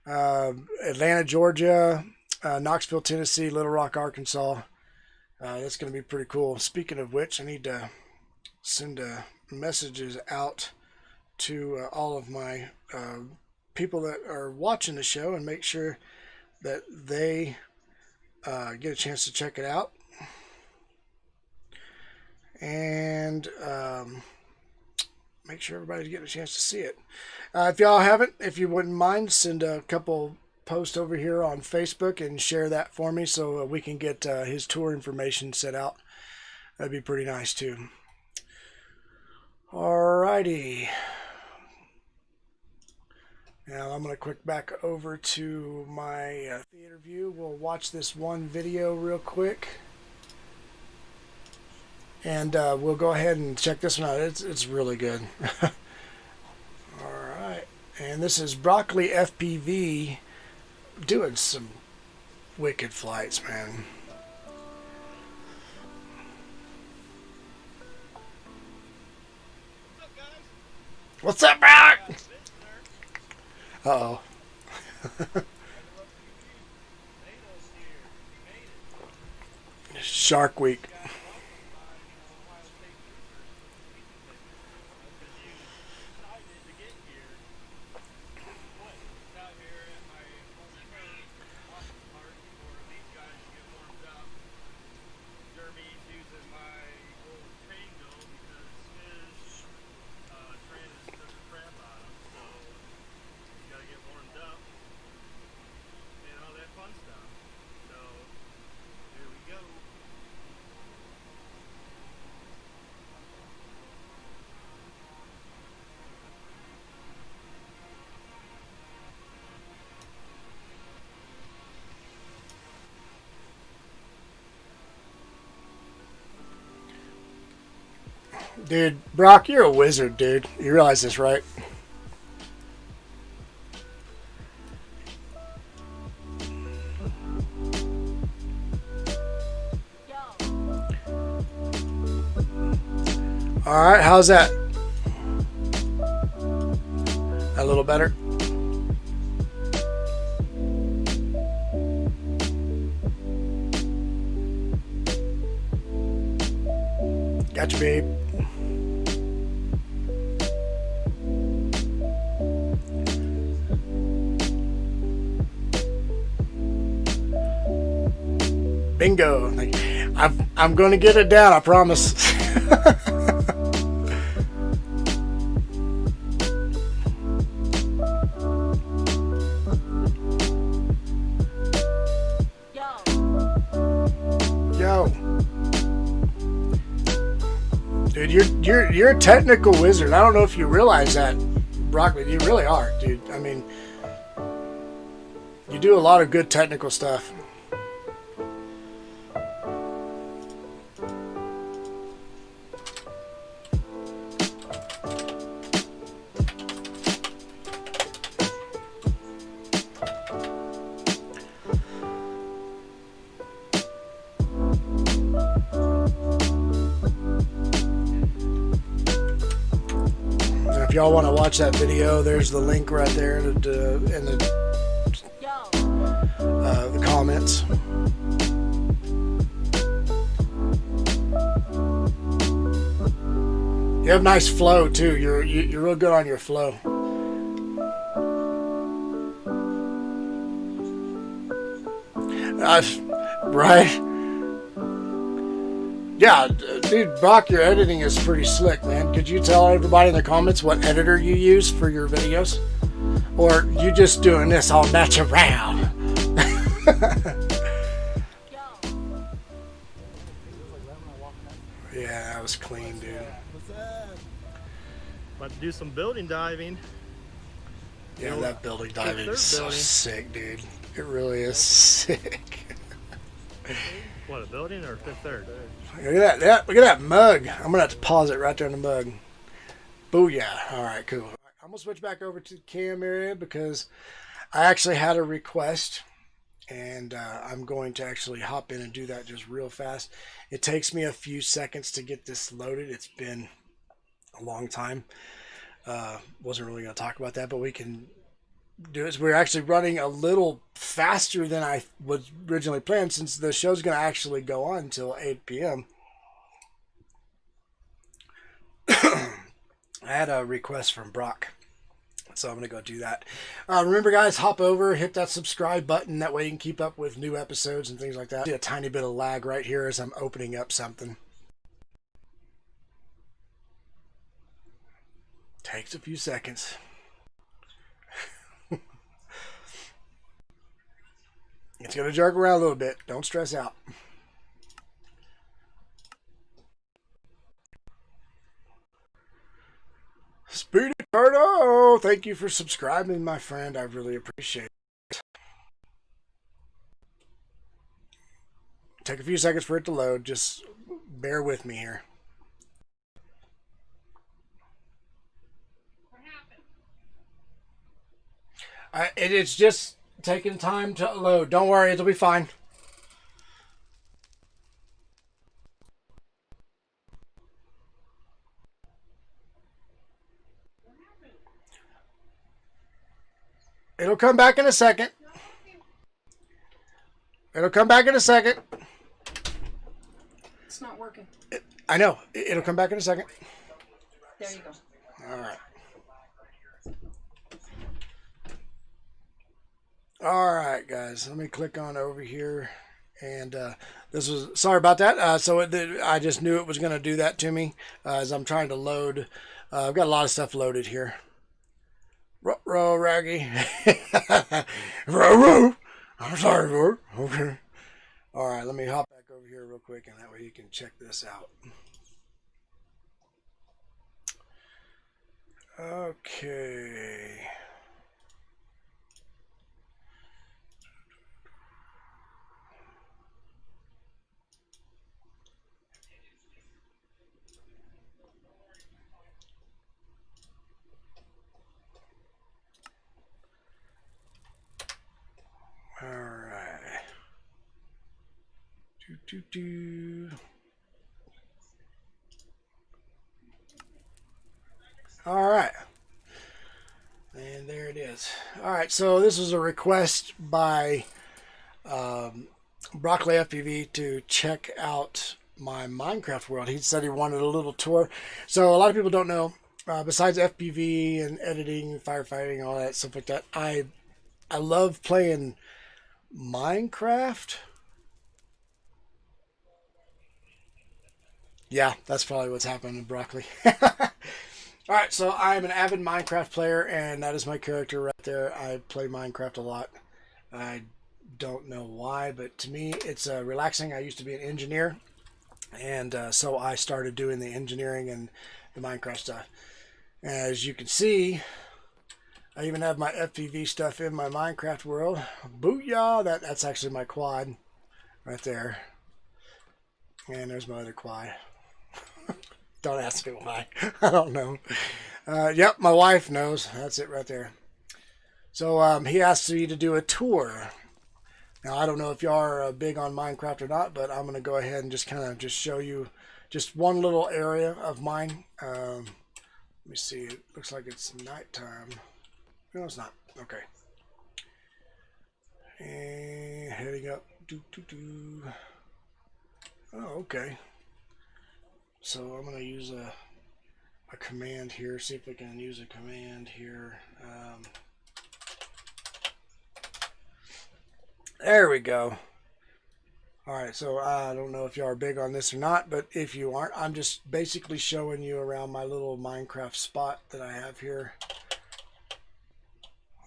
Speaker 2: Atlanta, Georgia, Knoxville, Tennessee, Little Rock, Arkansas. That's going to be pretty cool. Speaking of which, I need to send messages out to all of my people that are watching the show and make sure that they get a chance to check it out. And make sure everybody's getting a chance to see it. If y'all haven't, if you wouldn't mind, send a couple posts over here on Facebook and share that for me so we can get his tour information set out. That'd be pretty nice too. Alrighty. Now I'm going to click back over to my theater view. We'll watch this one video real quick. And we'll go ahead and check this one out. It's really good. Alright. And this is Broccoli FPV doing some wicked flights, man. What's up, Brock? Uh-oh. Shark Week. Dude, Brock, you're a wizard, dude. You realize this, right? All right, how's that? A little better. Gotcha, babe. Bingo. Like, I'm going to get it down, I promise. Yo. Dude, you're a technical wizard. I don't know if you realize that, Brock, but you really are, dude. I mean, you do a lot of good technical stuff. If y'all want to watch that video, there's the link right there in the comments. You have nice flow too. You're real good on your flow. Right? Yeah, dude, Brock, your editing is pretty slick, man. Could you tell everybody in the comments what editor you use for your videos? Or you just doing this all natural? Yeah, that was clean, dude.
Speaker 14: About to do some building diving.
Speaker 2: Yeah, that building diving is so sick, dude. It really is sick.
Speaker 14: What, a building or Fifth Third?
Speaker 2: Look at that! Look at that mug. I'm gonna have to pause it right there in the mug. Booyah! All right, cool. I'm gonna switch back over to the cam area because I actually had a request, and I'm going to actually hop in and do that just real fast. It takes me a few seconds to get this loaded. It's been a long time. Wasn't really gonna talk about that, but we can do it. We're actually running a little faster than I was originally planned, since the show's going to actually go on until 8 p.m. I had a request from Brock, so I'm going to go do that. Remember, guys, hop over, hit that subscribe button. That way you can keep up with new episodes and things like that. See a tiny bit of lag right here as I'm opening up something. Takes a few seconds. It's going to jerk around a little bit. Don't stress out. Speedy Turtle, thank you for subscribing, my friend. I really appreciate it. Take a few seconds for it to load. Just bear with me here. What happened? It's just taking time to load. Don't worry, it'll be fine. It'll come back in a second. It'll come back in a second.
Speaker 13: It's not working.
Speaker 2: I know. It'll come back in a second.
Speaker 13: There you go.
Speaker 2: All right. All right, guys. Let me click on over here. And this was, sorry about that. I just knew it was going to do that to me as I'm trying to load. I've got a lot of stuff loaded here. Row, Raggy. Row. I'm sorry, Row. Okay. All right, let me hop back over here real quick, and that way you can check this out. Okay. All right. And there it is. All right, so this was a request by Broccoli FPV to check out my Minecraft world. He said he wanted a little tour. So a lot of people don't know, besides FPV and editing, firefighting, all that stuff like that, I love playing Minecraft. Yeah, that's probably what's happening in Broccoli. Alright, so I'm an avid Minecraft player, and that is my character right there. I play Minecraft a lot. I don't know why, but to me it's relaxing. I used to be an engineer, and so I started doing the engineering and the Minecraft stuff. As you can see, I even have my FPV stuff in my Minecraft world. Booyah! That's actually my quad right there. And there's my other quad. Don't ask me why. I don't know. Yep, my wife knows. That's it right there. So he asked me to do a tour. Now, I don't know if you are big on Minecraft or not, but I'm going to go ahead and just kind of just show you just one little area of mine. Let me see. It looks like it's nighttime. No, it's not. Okay. And heading up. Oh, okay. So I'm going to use a command here. See if we can use a command here. There we go. Alright, so I don't know if you are big on this or not, but if you aren't, I'm just basically showing you around my little Minecraft spot that I have here.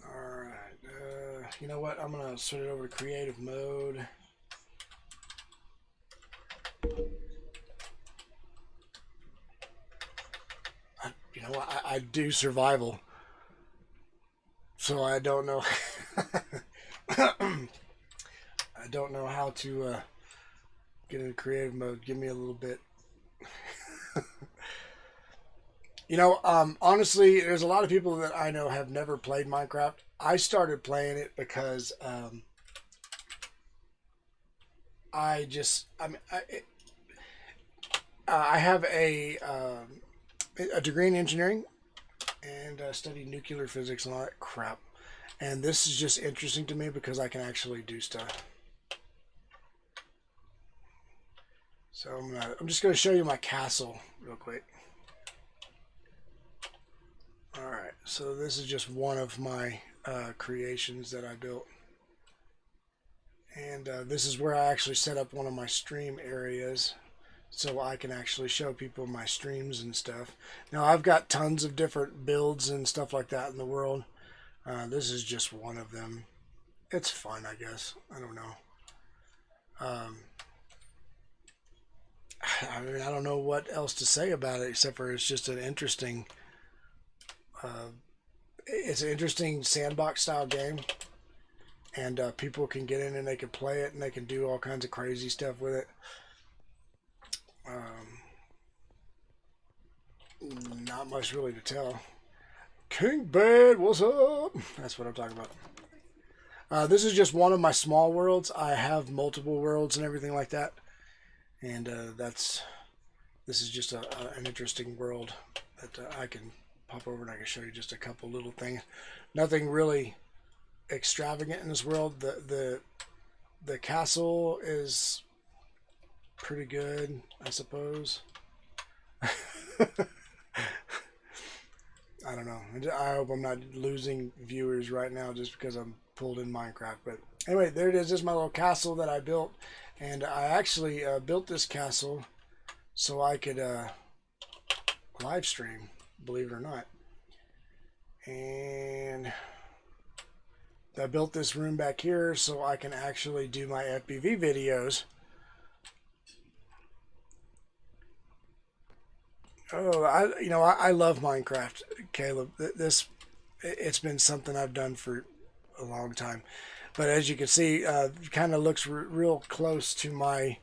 Speaker 2: Alright, you know what? I'm going to switch it over to creative mode. You know, I do survival, so I don't know. I don't know how to get in creative mode. Give me a little bit. You know, honestly, there's a lot of people that I know have never played Minecraft. I started playing it because I have a degree in engineering and studied nuclear physics and all that crap. And this is just interesting to me because I can actually do stuff. So I'm just going to show you my castle real quick. Alright, so this is just one of my creations that I built. And this is where I actually set up one of my stream areas, so I can actually show people my streams and stuff. Now, I've got tons of different builds and stuff like that in the world. This is just one of them. It's fun, I guess. I don't know. I mean, I don't know what else to say about it, except for it's just an interesting... it's an interesting sandbox style game. And people can get in and they can play it and they can do all kinds of crazy stuff with it. Not much really to tell. King Bad, what's up? That's what I'm talking about. This is just one of my small worlds. I have multiple worlds and everything like that. And this is just an interesting world that I can pop over and I can show you just a couple little things. Nothing really extravagant in this world. The castle is pretty good, I suppose. I don't know. I hope I'm not losing viewers right now just because I'm pulled in Minecraft. But anyway, there it is. This is my little castle that I built. And I actually built this castle so I could live stream, believe it or not. And I built this room back here so I can actually do my FPV videos. Oh, I love Minecraft, Caleb. It's been something I've done for a long time. But as you can see, it kind of looks real close to my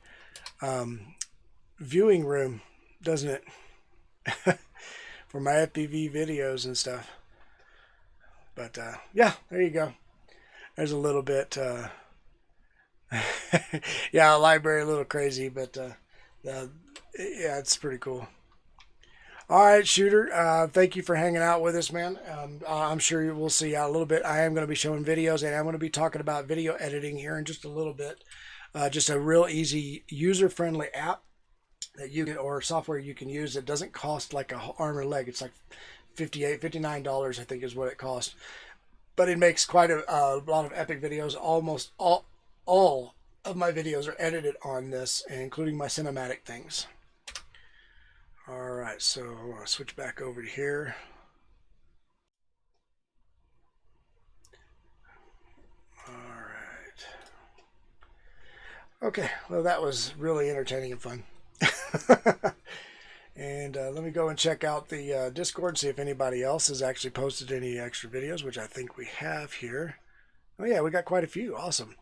Speaker 2: viewing room, doesn't it? For my FPV videos and stuff. But yeah, there you go. There's a little bit Yeah, library a little crazy, but yeah, it's pretty cool. All right, Shooter, thank you for hanging out with us, man. I'm sure we'll see you out a little bit. I am going to be showing videos, and I'm going to be talking about video editing here in just a little bit. Just a real easy, user-friendly app that you can, or software you can use that doesn't cost like an arm or leg. It's like $59, I think is what it costs. But it makes quite a lot of epic videos. Almost all of my videos are edited on this, including my cinematic things. All right, so I'll switch back over to here. All right. Okay, well, that was really entertaining and fun. And let me go and check out the Discord and see if anybody else has actually posted any extra videos, which I think we have here. Oh, yeah, we got quite a few. Awesome.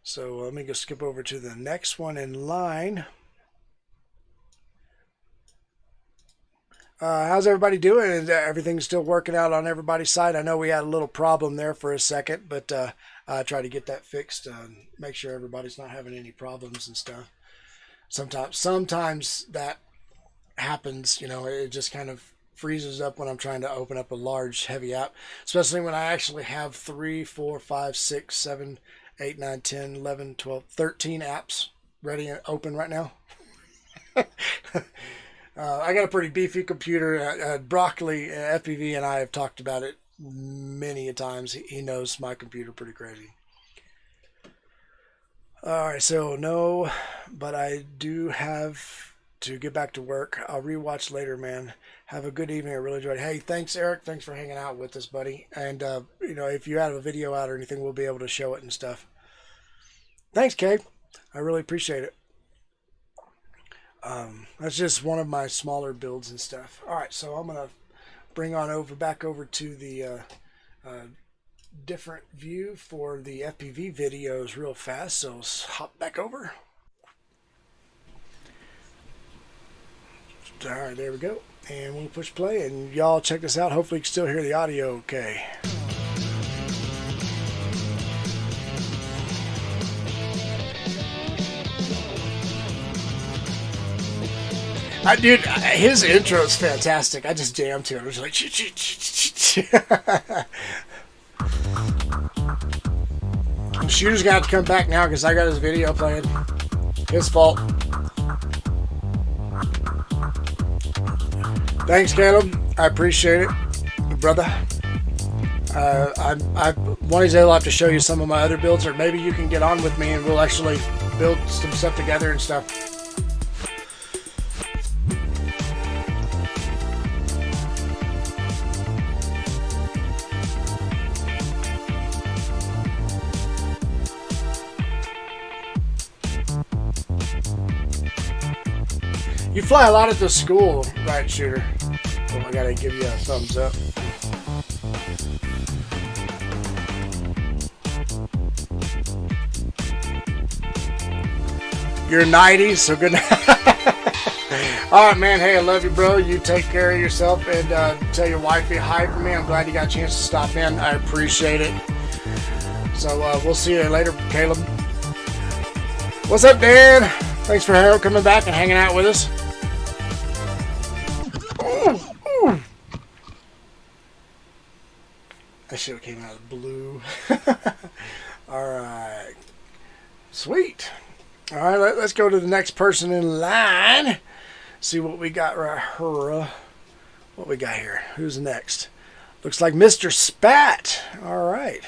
Speaker 2: So let me go skip over to the next one in line. How's everybody doing? Is everything still working out on everybody's side? I know we had a little problem there for a second, but I try to get that fixed and make sure everybody's not having any problems and stuff. Sometimes that happens, you know, it just kind of freezes up when I'm trying to open up a large, heavy app, especially when I actually have 3, 4, 5, 6, 7, 8, 9, 10, 11, 12, 13 apps ready and open right now. I got a pretty beefy computer. Broccoli, FPV, and I have talked about it many a times. He knows my computer pretty crazy. All right, so no, but I do have to get back to work. I'll rewatch later, man. Have a good evening. I really enjoyed it. Hey, thanks, Eric. Thanks for hanging out with us, buddy. And, you know, if you have a video out or anything, we'll be able to show it and stuff. Thanks, Kate. I really appreciate it. That's just one of my smaller builds and stuff. All right, so I'm going to bring on back over to the different view for the FPV videos real fast. So hop back over. All right, there we go. And we'll push play, and y'all check this out. Hopefully you can still hear the audio okay. Dude, his intro is fantastic. I just jammed to it. I was like, Shooter's gonna have to come back now because I got his video playing. His fault. Thanks, Caleb. I appreciate it, brother. One of these days I'll have to show you some of my other builds, or maybe you can get on with me and we'll actually build some stuff together and stuff. You fly a lot at the school, right, Shooter? Oh, I gotta give you a thumbs up. You're 90, so good. All right, man. Hey, I love you, bro. You take care of yourself and tell your wifey hi for me. I'm glad you got a chance to stop in. I appreciate it. So we'll see you later, Caleb. What's up, Dan? Thanks for coming back and hanging out with us. Ooh. That shit came out of the blue. Alright. Sweet. Alright, let's go to the next person in line. See what we got right here. What we got here? Who's next? Looks like Mr. Spat. Alright.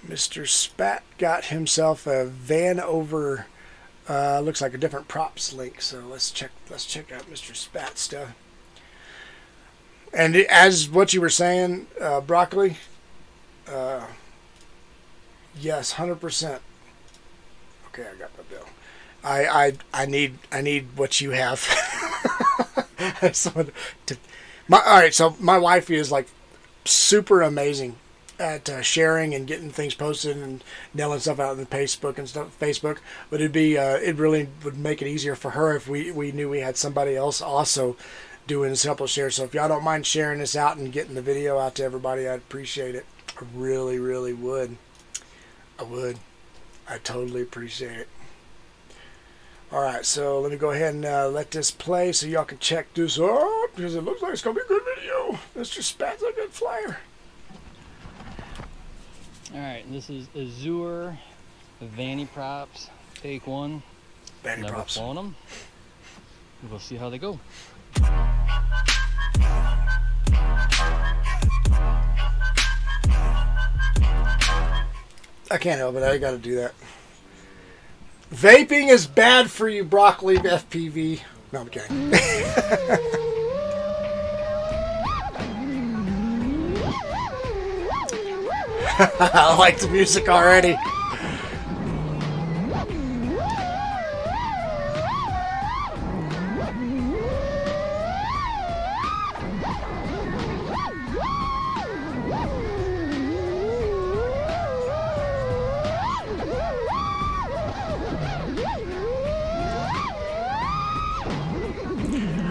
Speaker 2: Mr. Spat got himself a van over. Looks like a different props link, so let's check out Mr. Spat stuff. And as what you were saying, Broccoli, yes, 100%. Okay, I got my bill. I need what you have. All right, so my wife is like super amazing at sharing and getting things posted and nailing stuff out in the Facebook and stuff. But it really would make it easier for her if we knew we had somebody else also doing a simple share. So if y'all don't mind sharing this out and getting the video out to everybody, I'd appreciate it. I really would. I would. I totally appreciate it. Alright, so let me go ahead and let this play so y'all can check this out, because it looks like it's going to be a good video. Mr. Spat's a good flyer.
Speaker 15: Alright, this is Azure Vanny Props, take one.
Speaker 2: Vanny
Speaker 15: Never
Speaker 2: Props.
Speaker 15: flown them. We'll see how they go.
Speaker 2: I can't help it. I got to do that. Vaping is bad for you, Broccoli FPV. No, I'm kidding. I like the music already.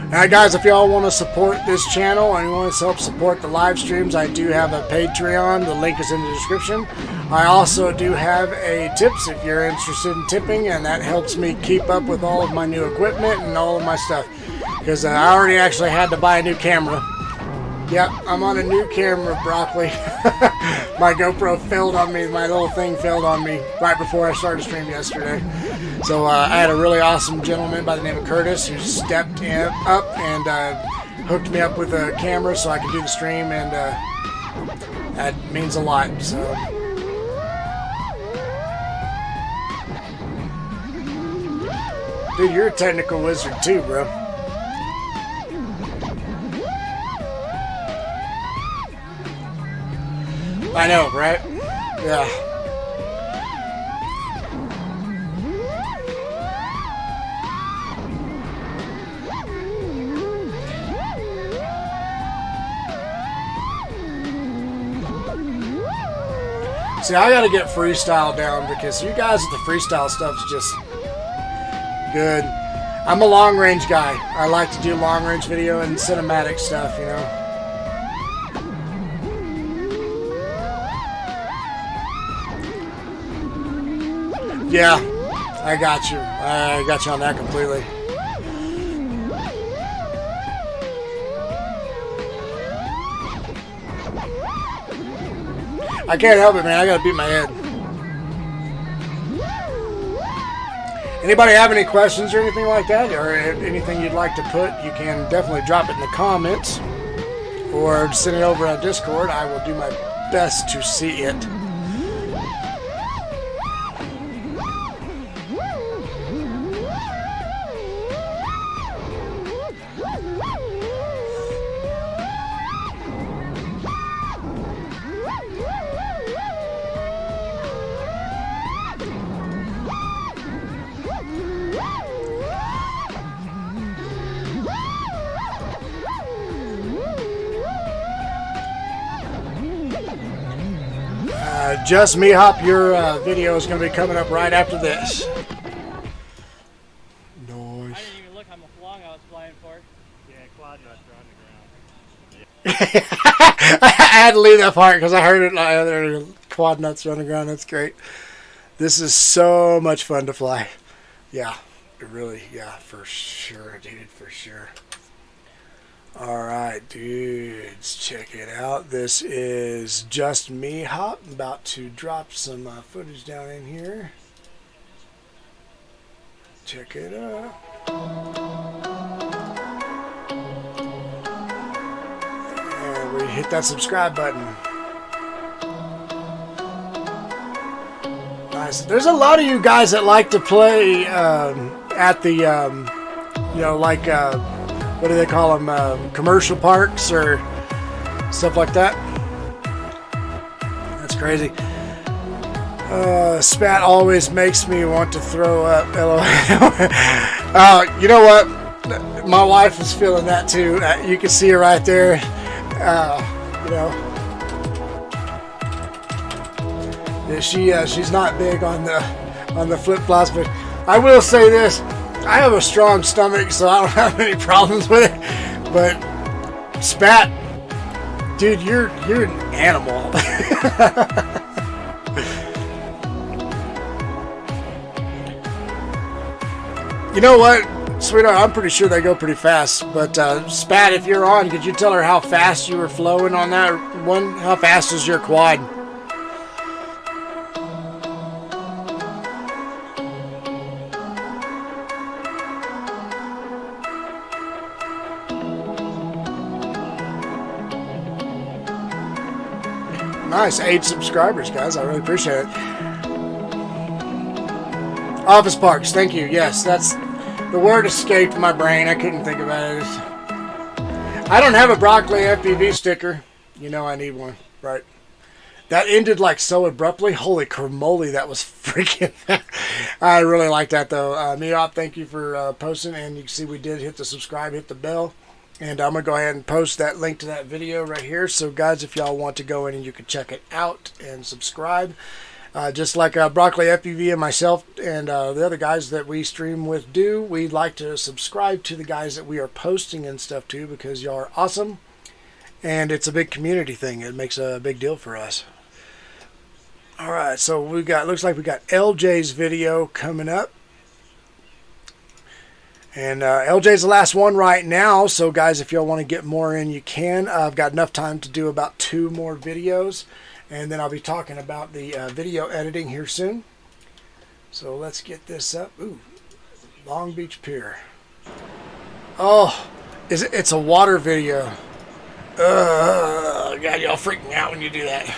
Speaker 2: Alright guys, if y'all want to support this channel and you want to help support the live streams, I do have a Patreon. The link is in the description. I also do have a tips if you're interested in tipping, and that helps me keep up with all of my new equipment and all of my stuff. Because I already actually had to buy a new camera. Yep, I'm on a new camera, Broccoli. My GoPro failed on me. My little thing failed on me right before I started stream yesterday. So I had a really awesome gentleman by the name of Curtis who stepped up and hooked me up with a camera so I could do the stream, and that means a lot. So. Dude, you're a technical wizard too, bro. I know, right? Yeah. See, I gotta get freestyle down, because you guys with the freestyle stuff's just good. I'm a long range guy. I like to do long range video and cinematic stuff, you know. Yeah, I got you. I got you on that completely. I can't help it, man. I gotta beat my head. Anybody have any questions or anything like that, or anything you'd like to put, you can definitely drop it in the comments or send it over on Discord. I will do my best to see it. Just Me Hop, your video is going to be coming up right after this. Nice.
Speaker 15: I didn't even look how long I was flying for.
Speaker 14: Yeah, quad nuts are on the ground.
Speaker 2: I had to leave that part because I heard it. There quad nuts are on the ground. That's great. This is so much fun to fly. Yeah, it really, yeah, for sure, dude, for sure. Alright, dudes, check it out. This is Just Me Hop. I'm about to drop some footage down in here. Check it out. And we hit that subscribe button. Nice. There's a lot of you guys that like to play at the, you know, like... what do they call them? Commercial parks or stuff like that. That's crazy. Spat always makes me want to throw up. You know what? My wife is feeling that too. You can see her right there. You know, she's not big on the flip flops, but I will say this. I have a strong stomach, so I don't have any problems with it. But Spat, dude, you're an animal. You know what, sweetheart? I'm pretty sure they go pretty fast. But Spat, if you're on, could you tell her how fast you were flowing on that one? How fast is your quad? Nice, 8 subscribers, guys. I really appreciate it. Office Parks, thank you. Yes, that's the word escaped my brain. I couldn't think about it. I don't have a broccoli FPV sticker. You know I need one, right? That ended like so abruptly. Holy cramoly, that was freaking. I really like that though. Meop, thank you for posting, and you can see we did hit the subscribe, hit the bell. And I'm going to go ahead and post that link to that video right here. So, guys, if y'all want to go in and you can check it out and subscribe. Just like Broccoli FPV and myself and the other guys that we stream with do, we'd like to subscribe to the guys that we are posting and stuff to, because y'all are awesome. And it's a big community thing. It makes a big deal for us. All right, so we got, looks like we got LJ's video coming up. And LJ's the last one right now, so guys, if y'all want to get more in, you can. I've got enough time to do about 2 more videos, and then I'll be talking about the video editing here soon. So let's get this up. Ooh, Long Beach Pier. Oh, it's a water video. God, y'all freak me out when you do that.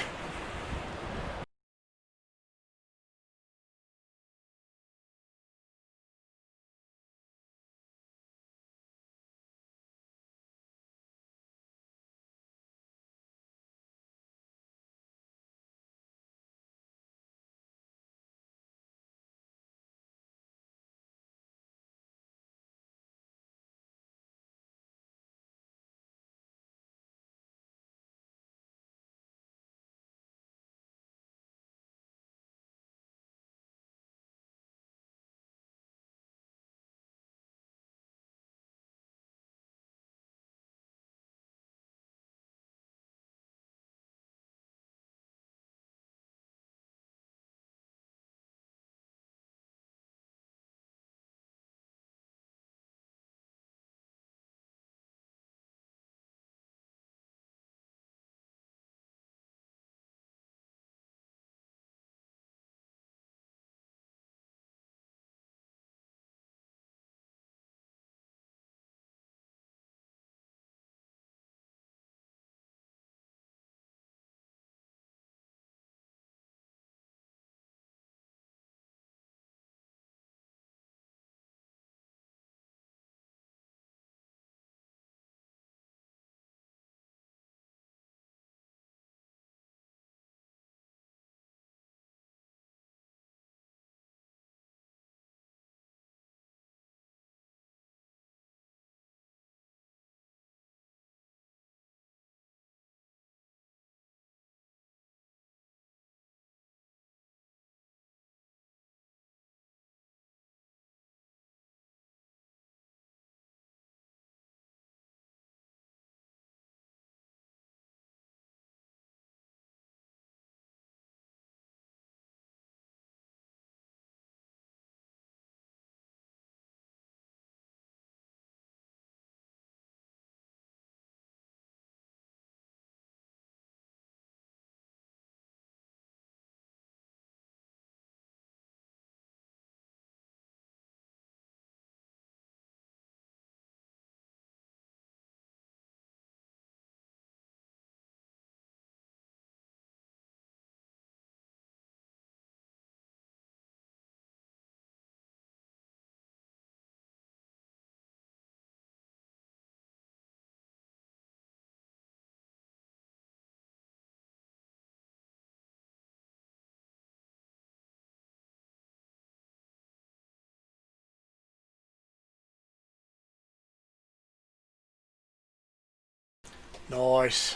Speaker 2: Nice.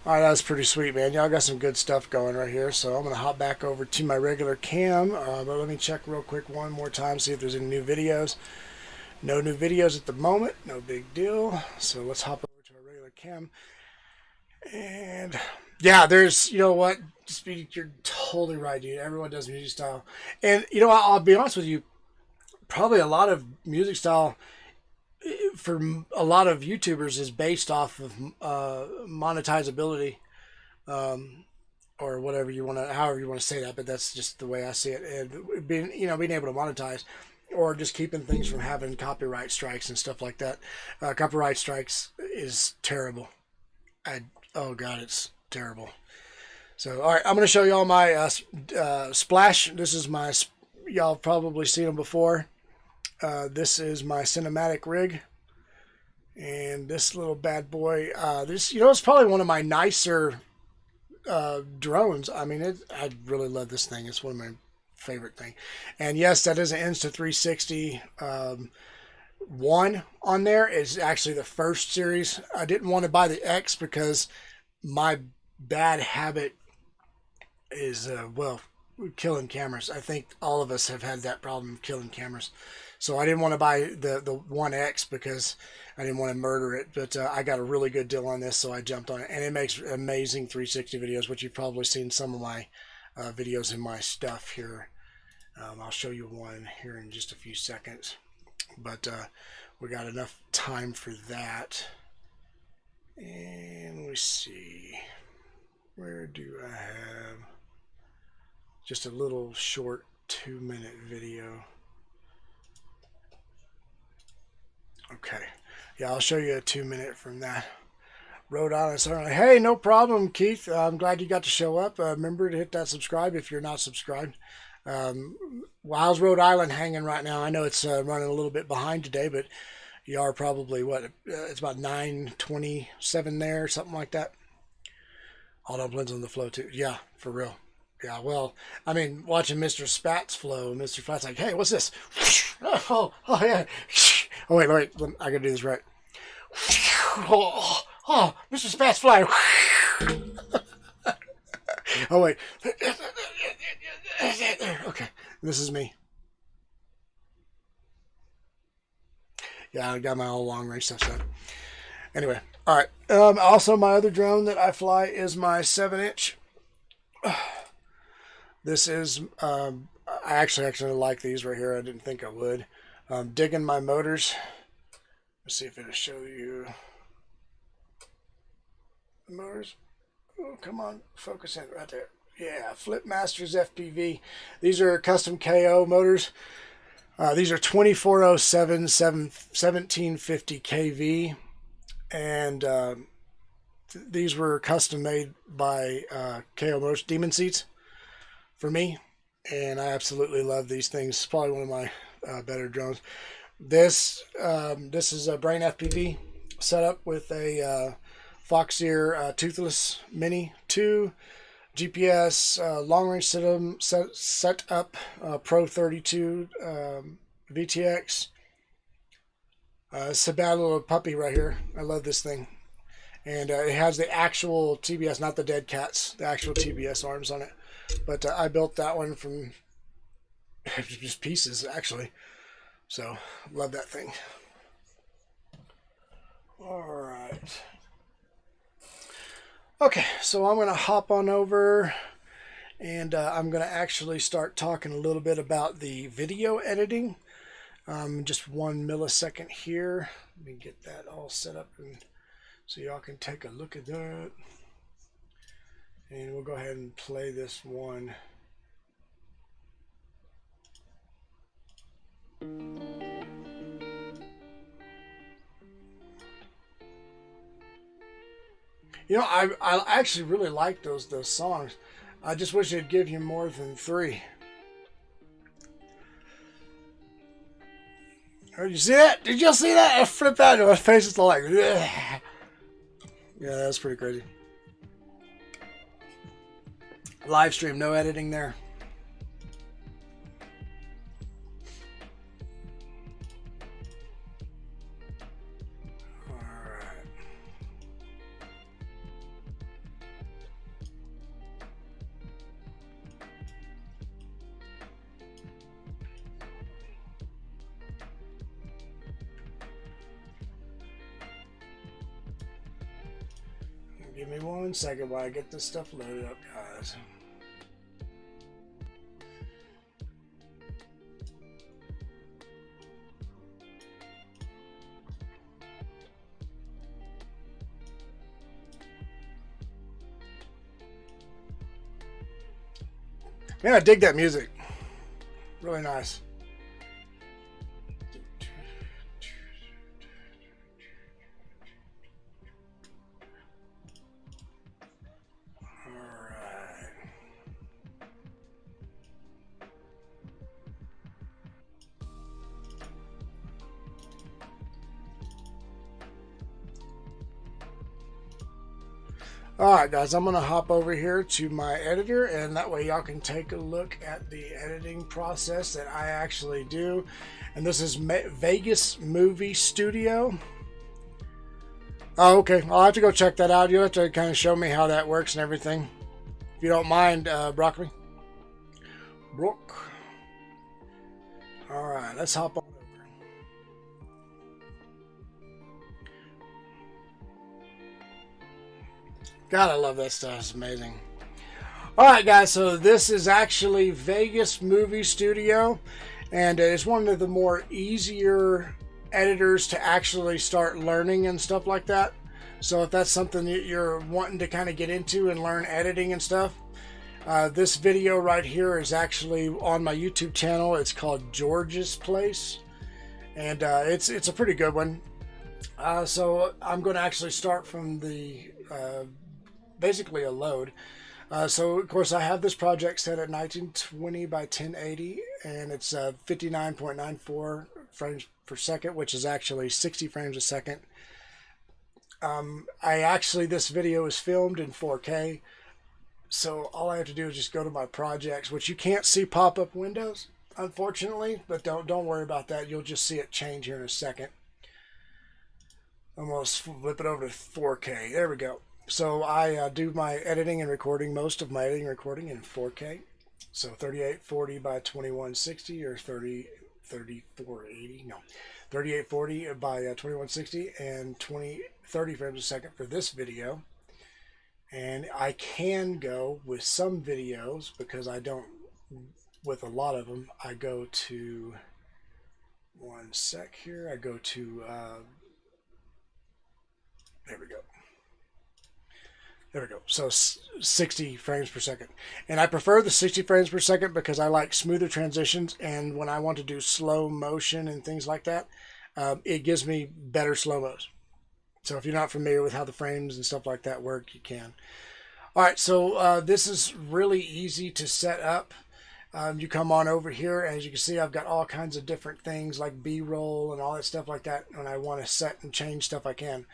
Speaker 2: Alright, that was pretty sweet, man. Y'all got some good stuff going right here. So I'm going to hop back over to my regular cam. But let me check real quick one more time, see if there's any new videos. No new videos at the moment. No big deal. So let's hop over to our regular cam. And yeah, there's, you know what? Speedy, you're totally right, dude. Everyone does music style. And, you know, I'll be honest with you. probably a lot of music style for a lot of YouTubers is based off of monetizability, or whatever you want to, however you want to say that, but that's just the way I see it. And being able to monetize, or just keeping things from having copyright strikes and stuff like that. Copyright strikes is terrible. Oh God, it's terrible. So, all right, I'm going to show you all my splash. This is my, y'all probably seen them before. This is my cinematic rig. And this little bad boy, it's probably one of my nicer drones. I mean, I really love this thing. It's one of my favorite thing. And yes, that is an Insta360 one on there. Is actually the first series. I didn't want to buy the X because my bad habit is, killing cameras. I think all of us have had that problem, killing cameras. So I didn't want to buy the 1X because I didn't want to murder it. But I got a really good deal on this, so I jumped on it. And it makes amazing 360 videos, which you've probably seen some of my videos in my stuff here. I'll show you one here in just a few seconds. But we got enough time for that. And let's see. Where do I have just a little short 2-minute video? Okay. Yeah, I'll show you a 2-minute from that. Rhode Island. So, hey, no problem, Keith. I'm glad you got to show up. Remember to hit that subscribe if you're not subscribed. How's Rhode Island hanging right now? I know it's running a little bit behind today, but you are probably, it's about 9:27 there, something like that. All dumplings on the flow, too. Yeah, for real. Yeah, well, I mean, watching Mr. Spat's flow, Mr. Spat's like, hey, what's this? Oh, yeah. Oh, wait, I gotta do this right. Oh, Mr. Spat's flying. Oh, wait. Okay, this is me. Yeah, I got my all long range stuff set. Anyway, all right. Also, my other drone that I fly is my 7-inch. This is, I actually like these right here. I didn't think I would. Digging my motors. Let's see if it'll show you the motors. Oh, come on, focus in right there. Yeah, Flipmasters FPV. These are custom KO motors. These are 2407 1750 kV, and these were custom made by KO Motors, Demon Seats, for me, and I absolutely love these things. It's probably one of my better drones. This is a Brain FPV setup with a Foxeer Toothless Mini 2. GPS, long range setup, Pro 32 VTX. It's a bad little puppy right here. I love this thing. And it has the actual TBS, not the dead cats, the actual TBS arms on it. But I built that one from just pieces, actually. So, love that thing. Alright. Okay, so I'm going to hop on over and I'm going to actually start talking a little bit about the video editing. Just 1 millisecond here. Let me get that all set up and so y'all can take a look at that. And we'll go ahead and play this one. You know, I actually really like those songs. I just wish they'd give you more than 3. Oh, did you see that? Did y'all see that? I flipped out and my face is like, ugh. Yeah, that's pretty crazy. Live stream, no editing there. Give me 1 second while I get this stuff loaded up, guys. Yeah, I dig that music. Really nice. Alright guys, I'm going to hop over here to my editor, and that way y'all can take a look at the editing process that I actually do. And this is Vegas Movie Studio. Oh, okay. I'll have to go check that out. You'll have to kind of show me how that works and everything. If you don't mind, Broccoli. Brooke. Alright, let's hop on. God, I love that stuff. It's amazing. Alright guys, so this is actually Vegas Movie Studio, and it's one of the more easier editors to actually start learning and stuff like that. So if that's something that you're wanting to kind of get into and learn editing and stuff, this video right here is actually on my YouTube channel. It's called George's Place, and it's a pretty good one. So I'm going to actually start from the basically a load. So of course I have this project set at 1920 by 1080, and it's 59.94 frames per second, which is actually 60 frames a second. This video is filmed in 4K, so all I have to do is just go to my projects, which you can't see pop-up windows, unfortunately, but don't worry about that. You'll just see it change here in a second. I'm going to flip it over to 4K. There we go. So I do my editing and recording, most of my editing and recording in 4K. So 3840 by 2160 or 3840 by 2160 and 30 frames a second for this video. And I can go with some videos, because I don't, with a lot of them, I go to, one sec here, I go to, there we go. There we go. So 60 frames per second. And I prefer the 60 frames per second because I like smoother transitions. And when I want to do slow motion and things like that, it gives me better slow-mos. So if you're not familiar with how the frames and stuff like that work, you can. All right, so this is really easy to set up. You come on over here, and as you can see, I've got all kinds of different things like B-roll and all that stuff like that. When I want to set and change stuff, I can.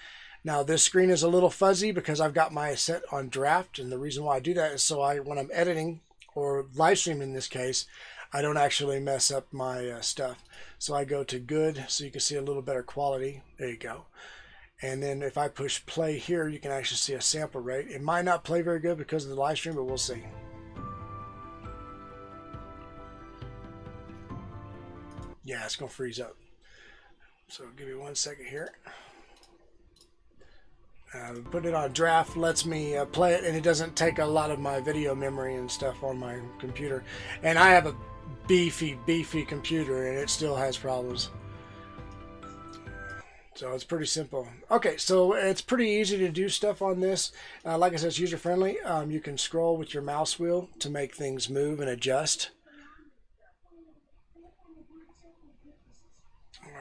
Speaker 2: Now this screen is a little fuzzy because I've got my set on draft, and the reason why I do that is so when I'm editing or live streaming in this case, I don't actually mess up my stuff. So I go to good so you can see a little better quality. There you go. And then if I push play here, you can actually see a sample rate. It might not play very good because of the live stream, but we'll see. Yeah, it's going to freeze up. So give me 1 second here. Put it on draft, lets me play it, and it doesn't take a lot of my video memory and stuff on my computer. And I have a beefy computer, and it still has problems. So it's pretty simple. Okay, so it's pretty easy to do stuff on this. Like I said, it's user-friendly. You can scroll with your mouse wheel to make things move and adjust.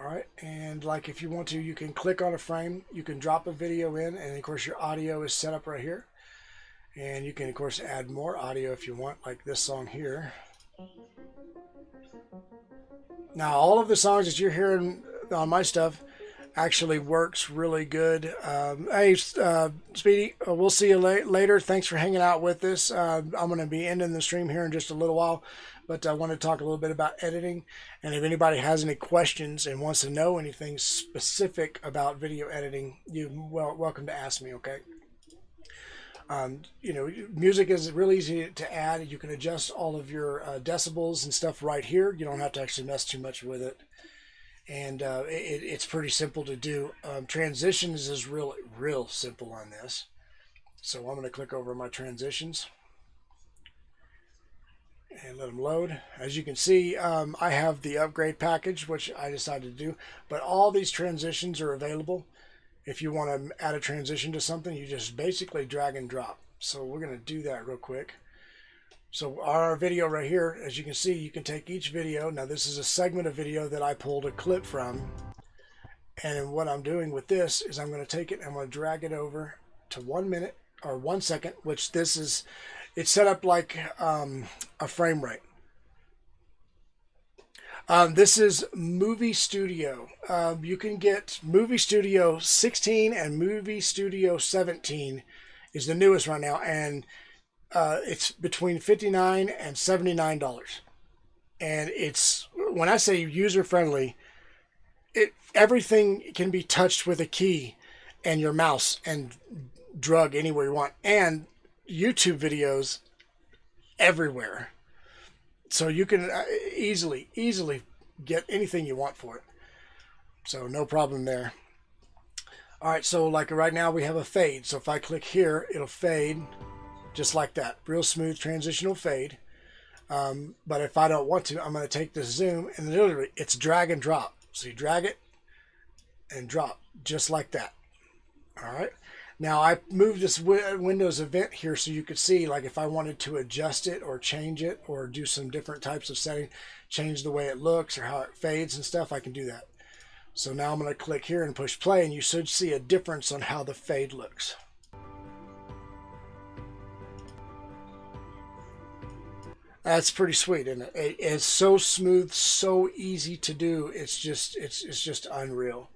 Speaker 2: Alright, and like if you want to, you can click on a frame, you can drop a video in, and of course your audio is set up right here. And you can of course add more audio if you want, like this song here. Now all of the songs that you're hearing on my stuff actually works really good. Hey Speedy, we'll see you later. Thanks for hanging out with us. I'm going to be ending the stream here in just a little while, but I want to talk a little bit about editing. And if anybody has any questions and wants to know anything specific about video editing, you're welcome to ask me, okay? You know, music is really easy to add. You can adjust all of your decibels and stuff right here. You don't have to actually mess too much with it. And it's pretty simple to do. Transitions is real simple on this. So I'm going to click over my transitions and let them load. As you can see, I have the upgrade package, which I decided to do, but all these transitions are available. If you want to add a transition to something, you just basically drag and drop. So we're going to do that real quick. So our video right here, as you can see, you can take each video. Now this is a segment of video that I pulled a clip from. And what I'm doing with this is I'm going to take it and I'm going to drag it over to 1 minute or 1 second, which this is, it's set up like a frame rate. This is Movie Studio. You can get Movie Studio 16 and Movie Studio 17 is the newest right now, and it's between $59 and $79. And it's, when I say user friendly, everything can be touched with a key and your mouse and drug anywhere you want, and YouTube videos everywhere. So you can easily get anything you want for it. So no problem there. All right, so like right now we have a fade. So if I click here, it'll fade just like that. Real smooth transitional fade. But if I don't want to, I'm going to take this zoom and literally it's drag and drop. So you drag it and drop just like that. All right. Now I moved this Windows event here so you could see, like, if I wanted to adjust it or change it or do some different types of setting, change the way it looks or how it fades and stuff, I can do that. So now I'm going to click here and push play, and you should see a difference on how the fade looks. That's pretty sweet, isn't it? It's so smooth, so easy to do. It's just unreal.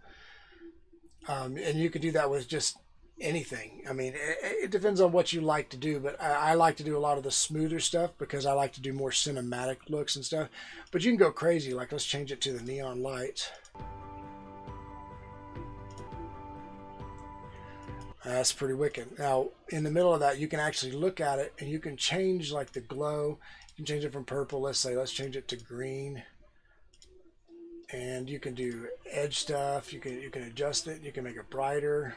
Speaker 2: And you can do that with just anything. I mean, it depends on what you like to do, but I like to do a lot of the smoother stuff because I like to do more cinematic looks and stuff. But you can go crazy. Like, let's change it to the neon lights. That's pretty wicked. Now, in the middle of that, you can actually look at it and you can change like the glow. You can change it from purple. Let's change it to green. And you can do edge stuff. You can adjust it. You can make it brighter.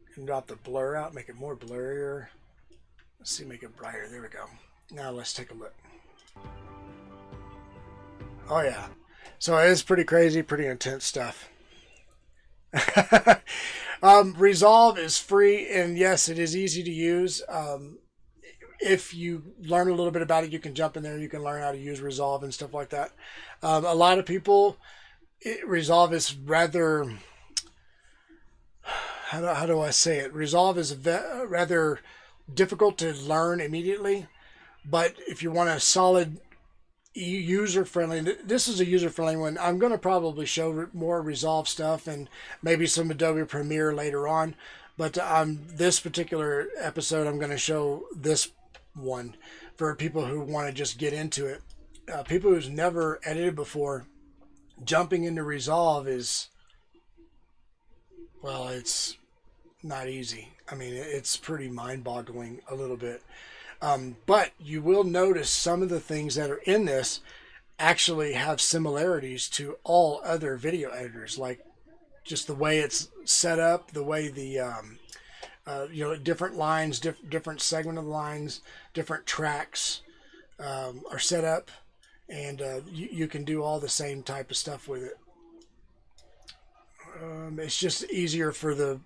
Speaker 2: You can drop the blur out, make it more blurrier. Let's see, make it brighter. There we go. Now let's take a look. Oh yeah. So it is pretty crazy, pretty intense stuff. Resolve is free, and yes, it is easy to use. If you learn a little bit about it, you can jump in there and you can learn how to use Resolve and stuff like that. A lot of people, Resolve is rather, how do I say it? Resolve is rather difficult to learn immediately, but if you want a solid user-friendly, this is a user-friendly one. I'm going to probably show more Resolve stuff and maybe some Adobe Premiere later on, but this particular episode I'm going to show this one for people who want to just get into it. People who's never edited before, jumping into Resolve is, well, it's not easy. I mean, it's pretty mind-boggling a little bit. But you will notice some of the things that are in this actually have similarities to all other video editors, like just the way it's set up, the way the different lines, different segment of lines, different tracks are set up, and you can do all the same type of stuff with it. It's just easier for the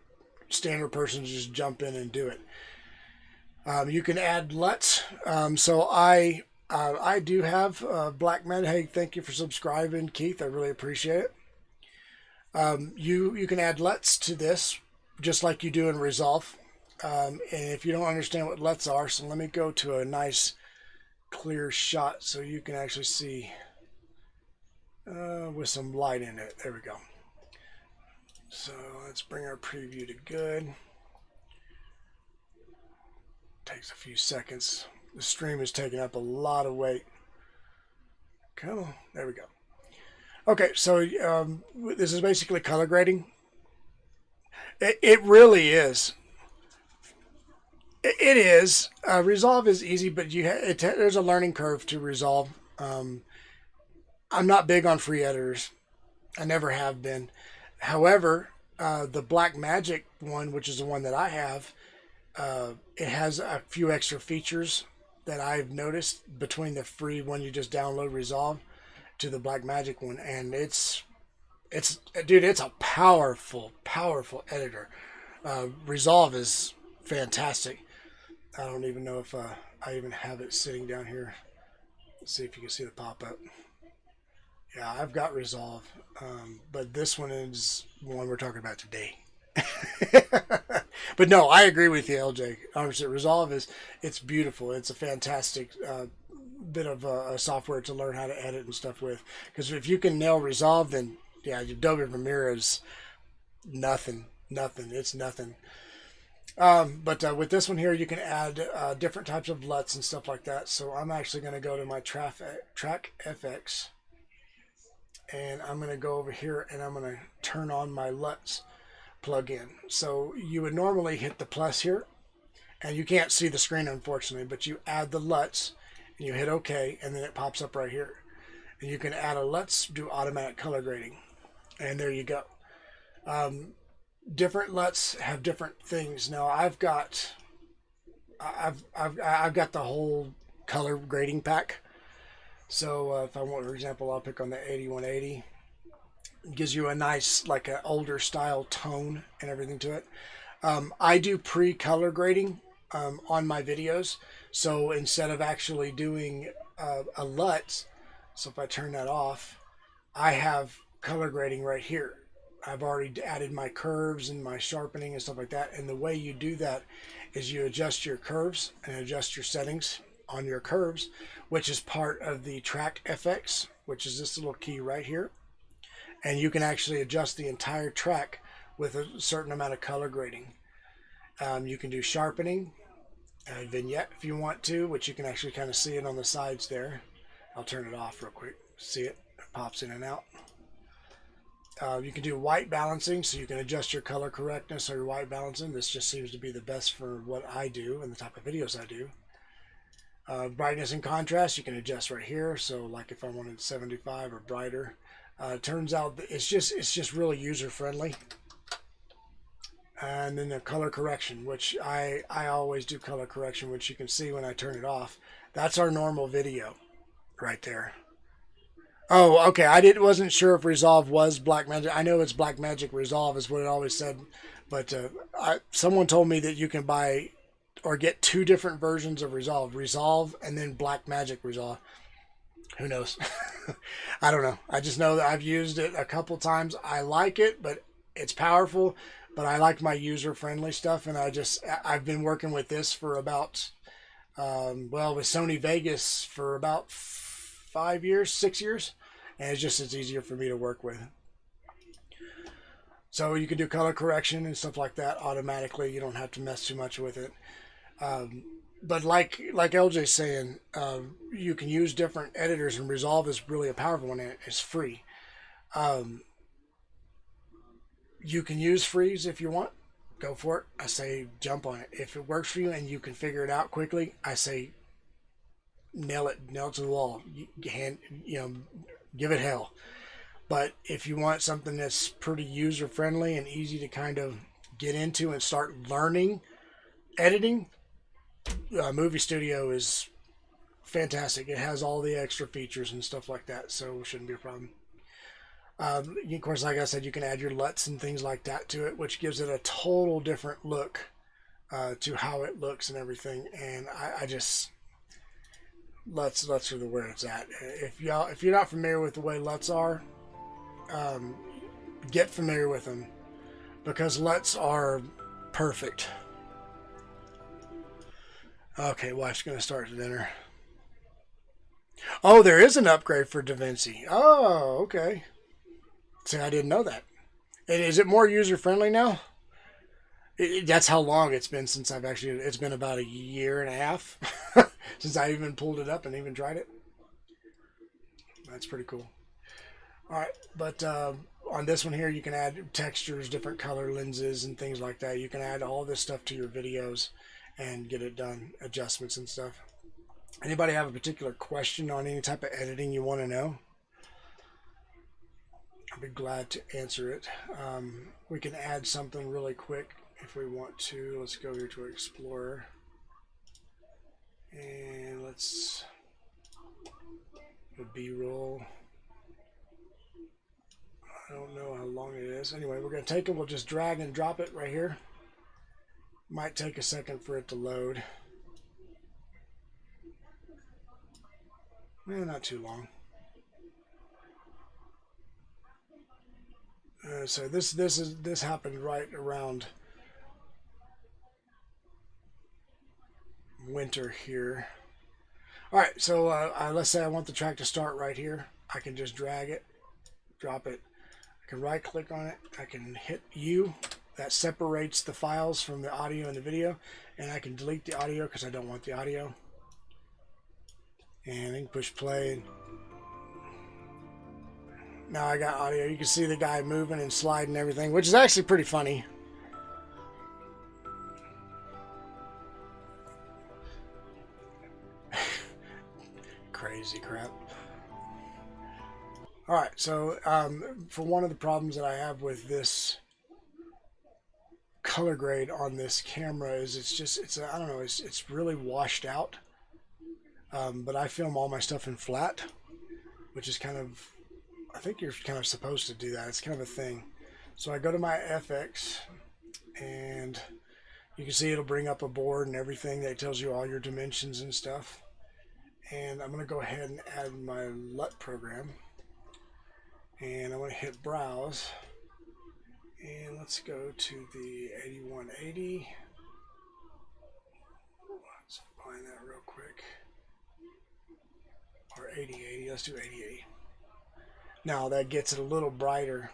Speaker 2: standard person to just jump in and do it. You can add LUTs. So I do have Black Men. Hey, thank you for subscribing, Keith. I really appreciate it. You can add LUTs to this, just like you do in Resolve. And if you don't understand what LUTs are, so let me go to a nice clear shot so you can actually see with some light in it. There we go. So let's bring our preview to good. Takes a few seconds. The stream is taking up a lot of weight. Come on, there we go. Okay, so this is basically color grading. It really is. It is. Resolve is easy, but there's a learning curve to Resolve. I'm not big on free editors. I never have been. However, the Blackmagic one, which is the one that I have, it has a few extra features that I've noticed between the free one you just download, Resolve, to the Blackmagic one, and dude, it's a powerful editor. Resolve is fantastic. I don't even know if I even have it sitting down here. Let's see if you can see the pop-up. Yeah, I've got Resolve, but this one is the one we're talking about today. But no, I agree with you, LJ. 100%. Resolve it's beautiful. It's a fantastic bit of software to learn how to edit and stuff with. Because if you can nail Resolve, then yeah, Adobe Premiere is nothing. It's nothing. But with this one here, you can add different types of LUTs and stuff like that. So I'm actually going to go to my Track FX, and I'm going to go over here and I'm going to turn on my LUTs plugin. So you would normally hit the plus here, and you can't see the screen unfortunately, but you add the LUTs and you hit OK, and then it pops up right here. And you can add a LUTs, do automatic color grading, and there you go. Different LUTs have different things. Now I've got the whole color grading pack. So if I want, for example, I'll pick on the 8180. It gives you a nice, like an older style tone and everything to it. I do pre-color grading on my videos. So instead of actually doing a LUT, so if I turn that off, I have color grading right here. I've already added my curves and my sharpening and stuff like that. And the way you do that is you adjust your curves and adjust your settings on your curves, which is part of the Track FX, which is this little key right here. And you can actually adjust the entire track with a certain amount of color grading. You can do sharpening, vignette if you want to, which you can actually kind of see it on the sides there. I'll turn it off real quick. See it? It pops in and out. You can do white balancing, so you can adjust your color correctness or your white balancing. This just seems to be the best for what I do and the type of videos I do. Brightness and contrast, you can adjust right here. So like if I wanted 75 or brighter. Turns out it's just really user friendly. And then the color correction, which I always do color correction, which you can see when I turn it off. That's our normal video right there. Oh, okay. Wasn't sure if Resolve was Blackmagic. I know it's Blackmagic Resolve is what it always said, but someone told me that you can buy or get two different versions of Resolve and then Blackmagic Resolve. Who knows? I don't know. I just know that I've used it a couple times. I like it, but it's powerful. But I like my user-friendly stuff, and I've been working with this for about with Sony Vegas for about 5 years, 6 years, and it's easier for me to work with. So you can do color correction and stuff like that automatically. You don't have to mess too much with it. But like LJ's saying, you can use different editors, and Resolve is really a powerful one. It's free. You can use freeze if you want. Go for it. I say jump on it. If it works for you and you can figure it out quickly, I say nail it to the wall. Give it hell. But if you want something that's pretty user friendly and easy to kind of get into and start learning editing, Movie Studio is fantastic. It has all the extra features and stuff like that, so it shouldn't be a problem. Of course, like I said, you can add your LUTs and things like that to it, which gives it a total different look to how it looks and everything. And I just LUTs are the where it's at. If you're not familiar with the way LUTs are, get familiar with them, because LUTs are perfect. Okay, wife's gonna start dinner. Oh, there is an upgrade for DaVinci. Oh, okay. See, I didn't know that. And is it more user-friendly now? That's how long it's been since it's been about 1.5 years since I even pulled it up and even tried it. That's pretty cool. All right, but on this one here, you can add textures, different color lenses, and things like that. You can add all this stuff to your videos and get it done, adjustments and stuff. Anybody have a particular question on any type of editing you want to know? I'll be glad to answer it. We can add something really quick if we want to. Let's go here to Explorer. And let's do B-roll. I don't know how long it is. Anyway, we're going to take it. We'll just drag and drop it right here. Might take a second for it to load. Not too long. So this happened right around winter here. All right, so let's say I want the track to start right here. I can just drag it, drop it. I can right click on it. I can hit U. That separates the files from the audio and the video, and I can delete the audio because I don't want the audio. And then push play. Now I got audio. You can see the guy moving and sliding and everything, which is actually pretty funny. Crazy crap. Alright, so for one of the problems that I have with this color grade on this camera is I don't know, it's really washed out. But I film all my stuff in flat, which is kind of, I think you're kind of supposed to do that. It's kind of a thing. So I go to my FX, and you can see it'll bring up a board and everything that tells you all your dimensions and stuff. And I'm going to go ahead and add my LUT program. And I'm going to hit Browse. And let's go to the 8180. Let's find that real quick. Or 8080. Let's do 8080. Now that gets it a little brighter.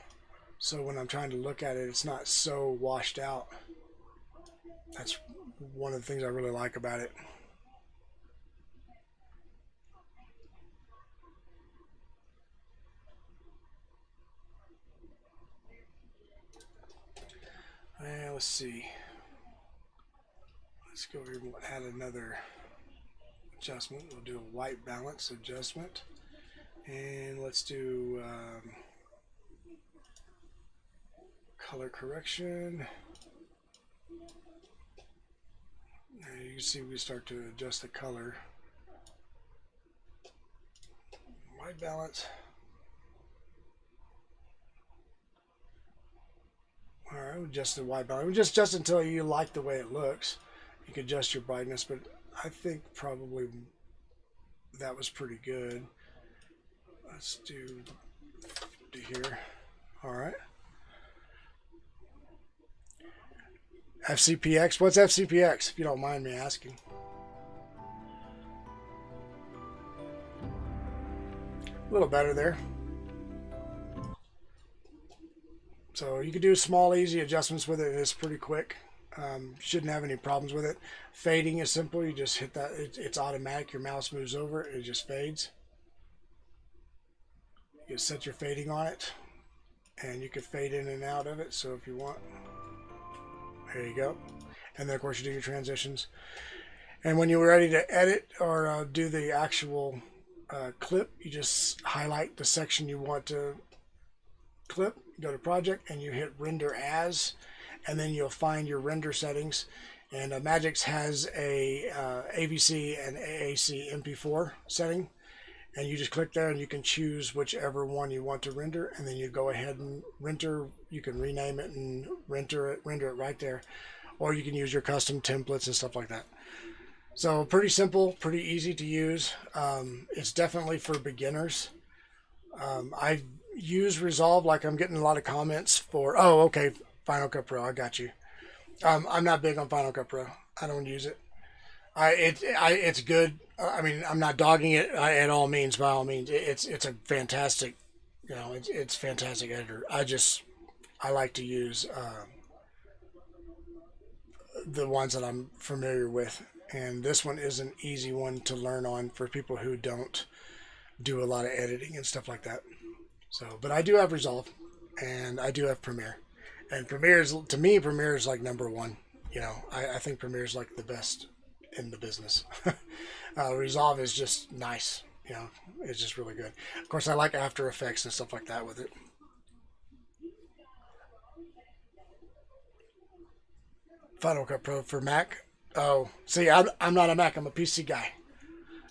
Speaker 2: So when I'm trying to look at it, it's not so washed out. That's one of the things I really like about it. And let's see. Let's go over here and add another adjustment. We'll do a white balance adjustment. And let's do color correction. And you can see we start to adjust the color. White balance. Alright, we'll adjust the white balance. We'll just adjust until you like the way it looks. You can adjust your brightness, but I think probably that was pretty good. Let's do here. Alright. FCPX. What's FCPX, if you don't mind me asking? A little better there. So you can do small, easy adjustments with it. It's pretty quick. Shouldn't have any problems with it. Fading is simple. You just hit that. It's automatic. Your mouse moves over it. It just fades. You set your fading on it, and you can fade in and out of it. So if you want, there you go. And then of course you do your transitions. And when you're ready to edit or do the actual clip, you just highlight the section you want to clip. Go to project and you hit render as, and then you'll find your render settings. And Magix has a AVC and AAC MP4 setting, and you just click there and you can choose whichever one you want to render, and then you go ahead and render. You can rename it and render it right there, or you can use your custom templates and stuff like that. So pretty simple, pretty easy to use. It's definitely for beginners. I use Resolve, like I'm getting a lot of comments for, oh, okay, Final Cut Pro, I got you. I'm not big on Final Cut Pro. I don't use it. It's good. I mean, I'm not dogging it at all means, by all means. It's a fantastic, you know, it's fantastic editor. I like to use the ones that I'm familiar with, and this one is an easy one to learn on for people who don't do a lot of editing and stuff like that. So, but I do have Resolve, and I do have Premiere, and to me, Premiere is like number one. You know, I think Premiere is like the best in the business. Resolve is just nice. You know, it's just really good. Of course, I like After Effects and stuff like that with it. Final Cut Pro for Mac. Oh, see, I'm not a Mac. I'm a PC guy.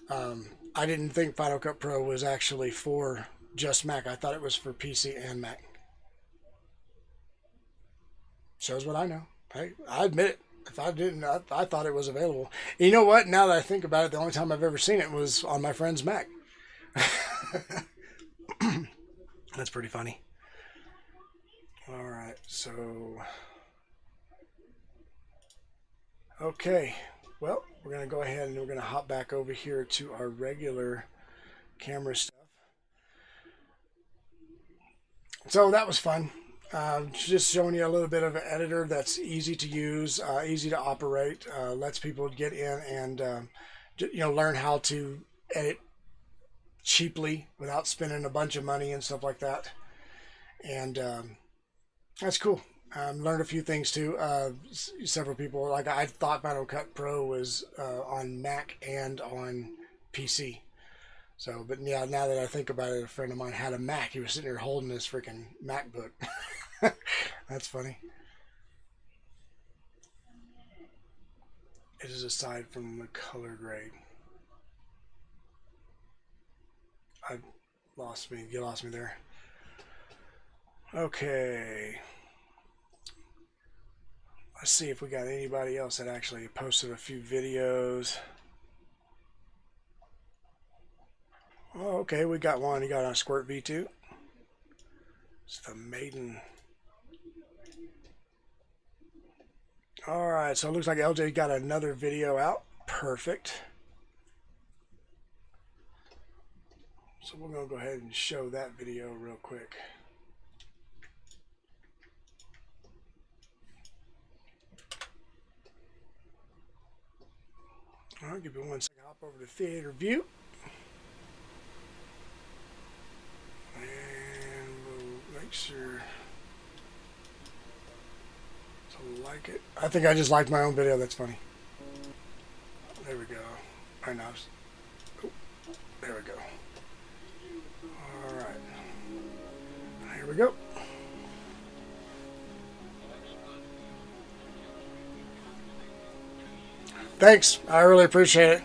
Speaker 2: I didn't think Final Cut Pro was actually for just Mac. I thought it was for PC and Mac. Shows what I know. Hey, I admit it. If I didn't, I thought it was available. And you know what? Now that I think about it, the only time I've ever seen it was on my friend's Mac. That's pretty funny. All right, so okay, well, we're gonna go ahead and we're gonna hop back over here to our regular camera stuff. So that was fun. Just showing you a little bit of an editor that's easy to use, easy to operate, lets people get in and learn how to edit cheaply without spending a bunch of money and stuff like that. And that's cool. Learned a few things too. Several people, like I thought Final Cut Pro was on Mac and on PC. So, but yeah, now that I think about it, a friend of mine had a Mac. He was sitting there holding this freaking MacBook. That's funny. It is aside from the color grade. You lost me there. Okay. Let's see if we got anybody else that actually posted a few videos. Oh, okay, we got one. You got on Squirt V2. It's the Maiden. Alright, so it looks like LJ got another video out. Perfect. So we're going to go ahead and show that video real quick. Alright, give me 1 second. Hop over to Theater View. And we'll make sure to like it. I think I just liked my own video. That's funny. There we go. Right now. Oh, there we go. Alright. Here we go. Thanks. I really appreciate it.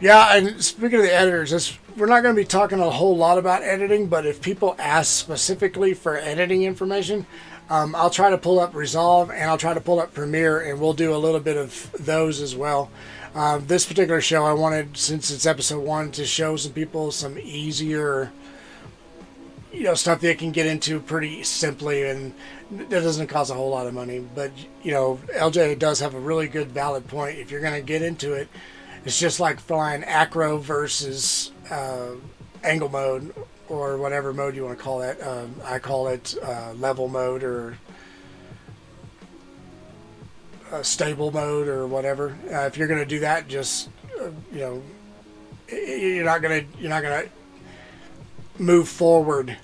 Speaker 2: Yeah, and speaking of the editors, we're not going to be talking a whole lot about editing, but if people ask specifically for editing information, I'll try to pull up Resolve and I'll try to pull up Premiere, and we'll do a little bit of those as well. This particular show, I wanted, since it's episode 1, to show some people some easier, stuff they can get into pretty simply, and that doesn't cost a whole lot of money. But, LJ does have a really good valid point. If you're going to get into it, it's just like flying acro versus angle mode, or whatever mode you want to call it. I call it level mode, or stable mode, or whatever. If you're going to do that, just you're not gonna move forward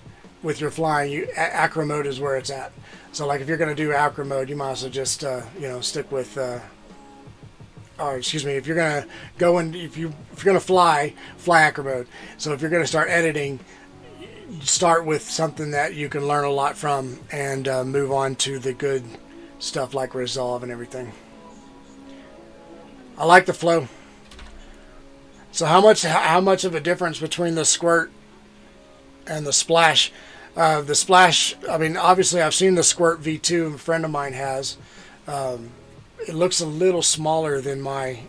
Speaker 2: with your flying. Acro mode is where it's at. So, like, if you're going to do acro mode, you might as well just stick with. Or excuse me, if you're gonna go and if you're gonna fly acro mode. So if you're gonna start editing, start with something that you can learn a lot from, and move on to the good stuff like Resolve and everything. I like the flow. So how much of a difference between the Squirt and the Splash? The Splash, I mean, obviously I've seen the Squirt V2. A friend of mine has. It looks a little smaller than my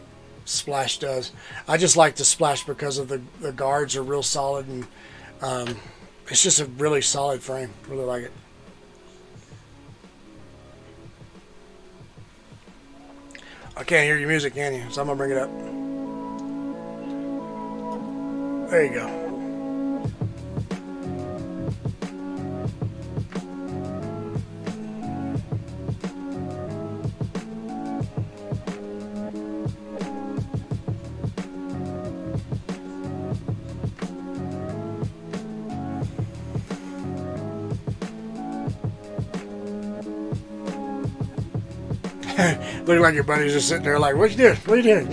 Speaker 2: Splash does. I just like the Splash because of the guards are real solid, and it's just a really solid frame. Really like it. I can't hear your music, can you? So I'm going to bring it up. There you go. Looking like your buddy's just sitting there like, what you doing? What are you doing?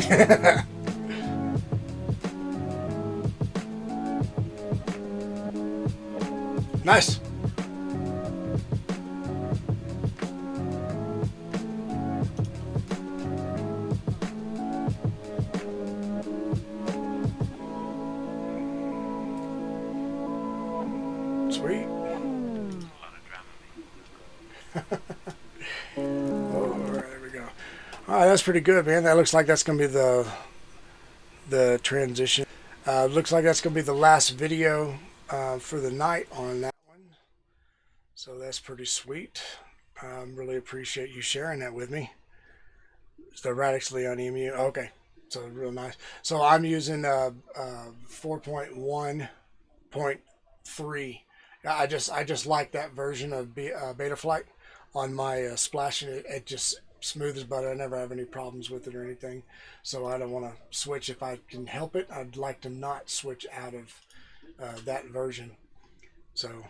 Speaker 2: Nice. Sweet. Alright, that's pretty good, man. That looks like that's going to be the transition. Looks like that's going to be the last video for the night on that one. So that's pretty sweet. Really appreciate you sharing that with me. It's the Radix Leon EMU. Okay, so real nice. So I'm using 4.1.3. I just like that version of Betaflight on my Splash, and it just smooth as butter. I never have any problems with it or anything, so I don't want to switch if I can help it. I'd like to not switch out of that version. So,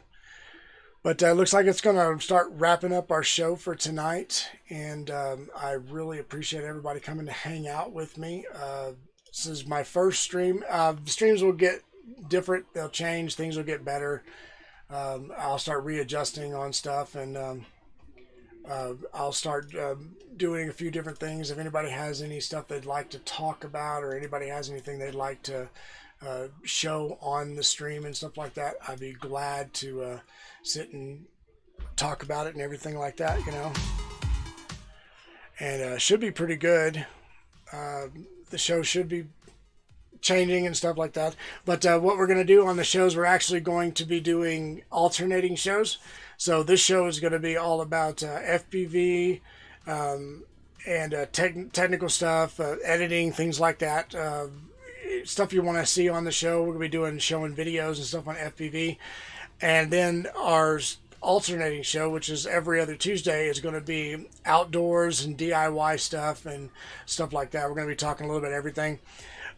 Speaker 2: but looks like it's going to start wrapping up our show for tonight, and I really appreciate everybody coming to hang out with me. This is my first stream. Streams will get different. They'll change. Things will get better. I'll start readjusting on stuff, and I'll start doing a few different things. If anybody has any stuff they'd like to talk about, or anybody has anything they'd like to show on the stream and stuff like that, I'd be glad to sit and talk about it and everything like that, you know. And should be pretty good. The show should be changing and stuff like that. But what we're going to do on the shows, we're actually going to be doing alternating shows. So this show is going to be all about FPV and technical stuff, editing, things like that. Stuff you want to see on the show. We're going to be showing videos and stuff on FPV. And then our alternating show, which is every other Tuesday, is going to be outdoors and DIY stuff and stuff like that. We're going to be talking a little bit of everything.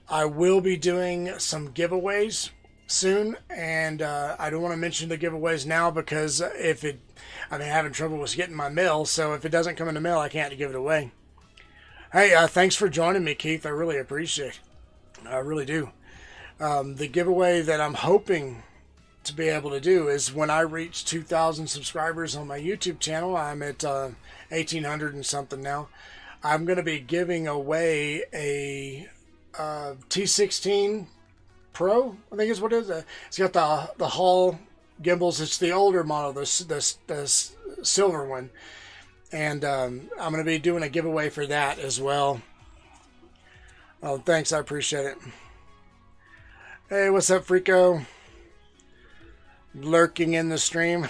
Speaker 2: I will be doing some giveaways soon, and I don't want to mention the giveaways now because I'm having trouble with getting my mail, so if it doesn't come in the mail, I can't give it away. Hey, thanks for joining me, Keith. I really appreciate it. I really do. The giveaway that I'm hoping to be able to do is when I reach 2,000 subscribers on my YouTube channel. I'm at 1,800 and something now. I'm going to be giving away a T16 Pro, I think is what it is. It's got the Hall gimbals. It's the older model, the silver one. And I'm going to be doing a giveaway for that as well. Oh, thanks. I appreciate it. Hey, what's up, Frico? Lurking in the stream.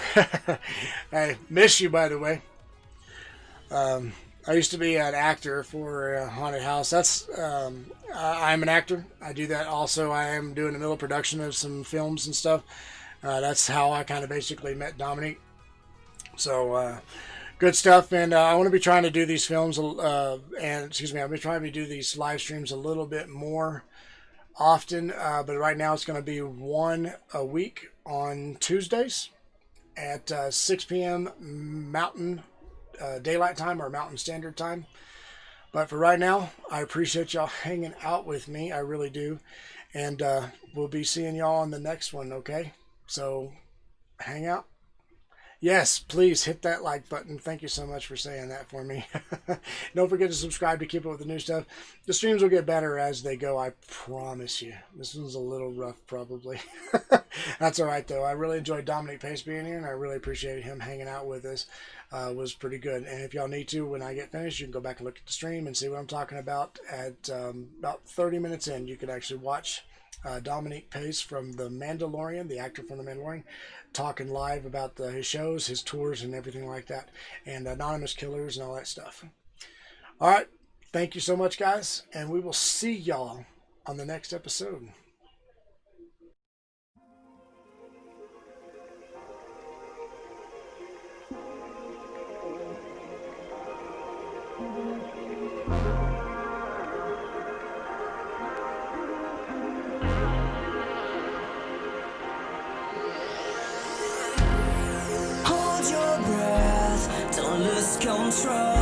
Speaker 2: I miss you, by the way. I used to be an actor for a haunted house. I'm an actor. I do that also. I am doing a middle production of some films and stuff. That's how I kind of basically met Dominic. So, good stuff. And I want to be trying to do these films, I'll be trying to do these live streams a little bit more often. But right now it's going to be one a week on Tuesdays at 6 p.m. Mountain Daylight Time or Mountain Standard Time. But for right now, I appreciate y'all hanging out with me. I really do. And we'll be seeing y'all on the next one, okay? So hang out. Yes, please hit that like button. Thank you so much for saying that for me. Don't forget to subscribe to keep up with the new stuff. The streams will get better as they go, I promise you. This one's a little rough, probably. That's all right, though. I really enjoyed Dominic Pace being here, and I really appreciated him hanging out with us. It was pretty good. And if y'all need to, when I get finished, you can go back and look at the stream and see what I'm talking about. At about 30 minutes in, you can actually watch Dominic Pace from The Mandalorian, the actor from The Mandalorian, talking live about his shows, his tours, and everything like that, and Anonymous Killers and all that stuff. All right. Thank you so much, guys, and we will see y'all on the next episode.
Speaker 1: Hold your breath, don't lose control.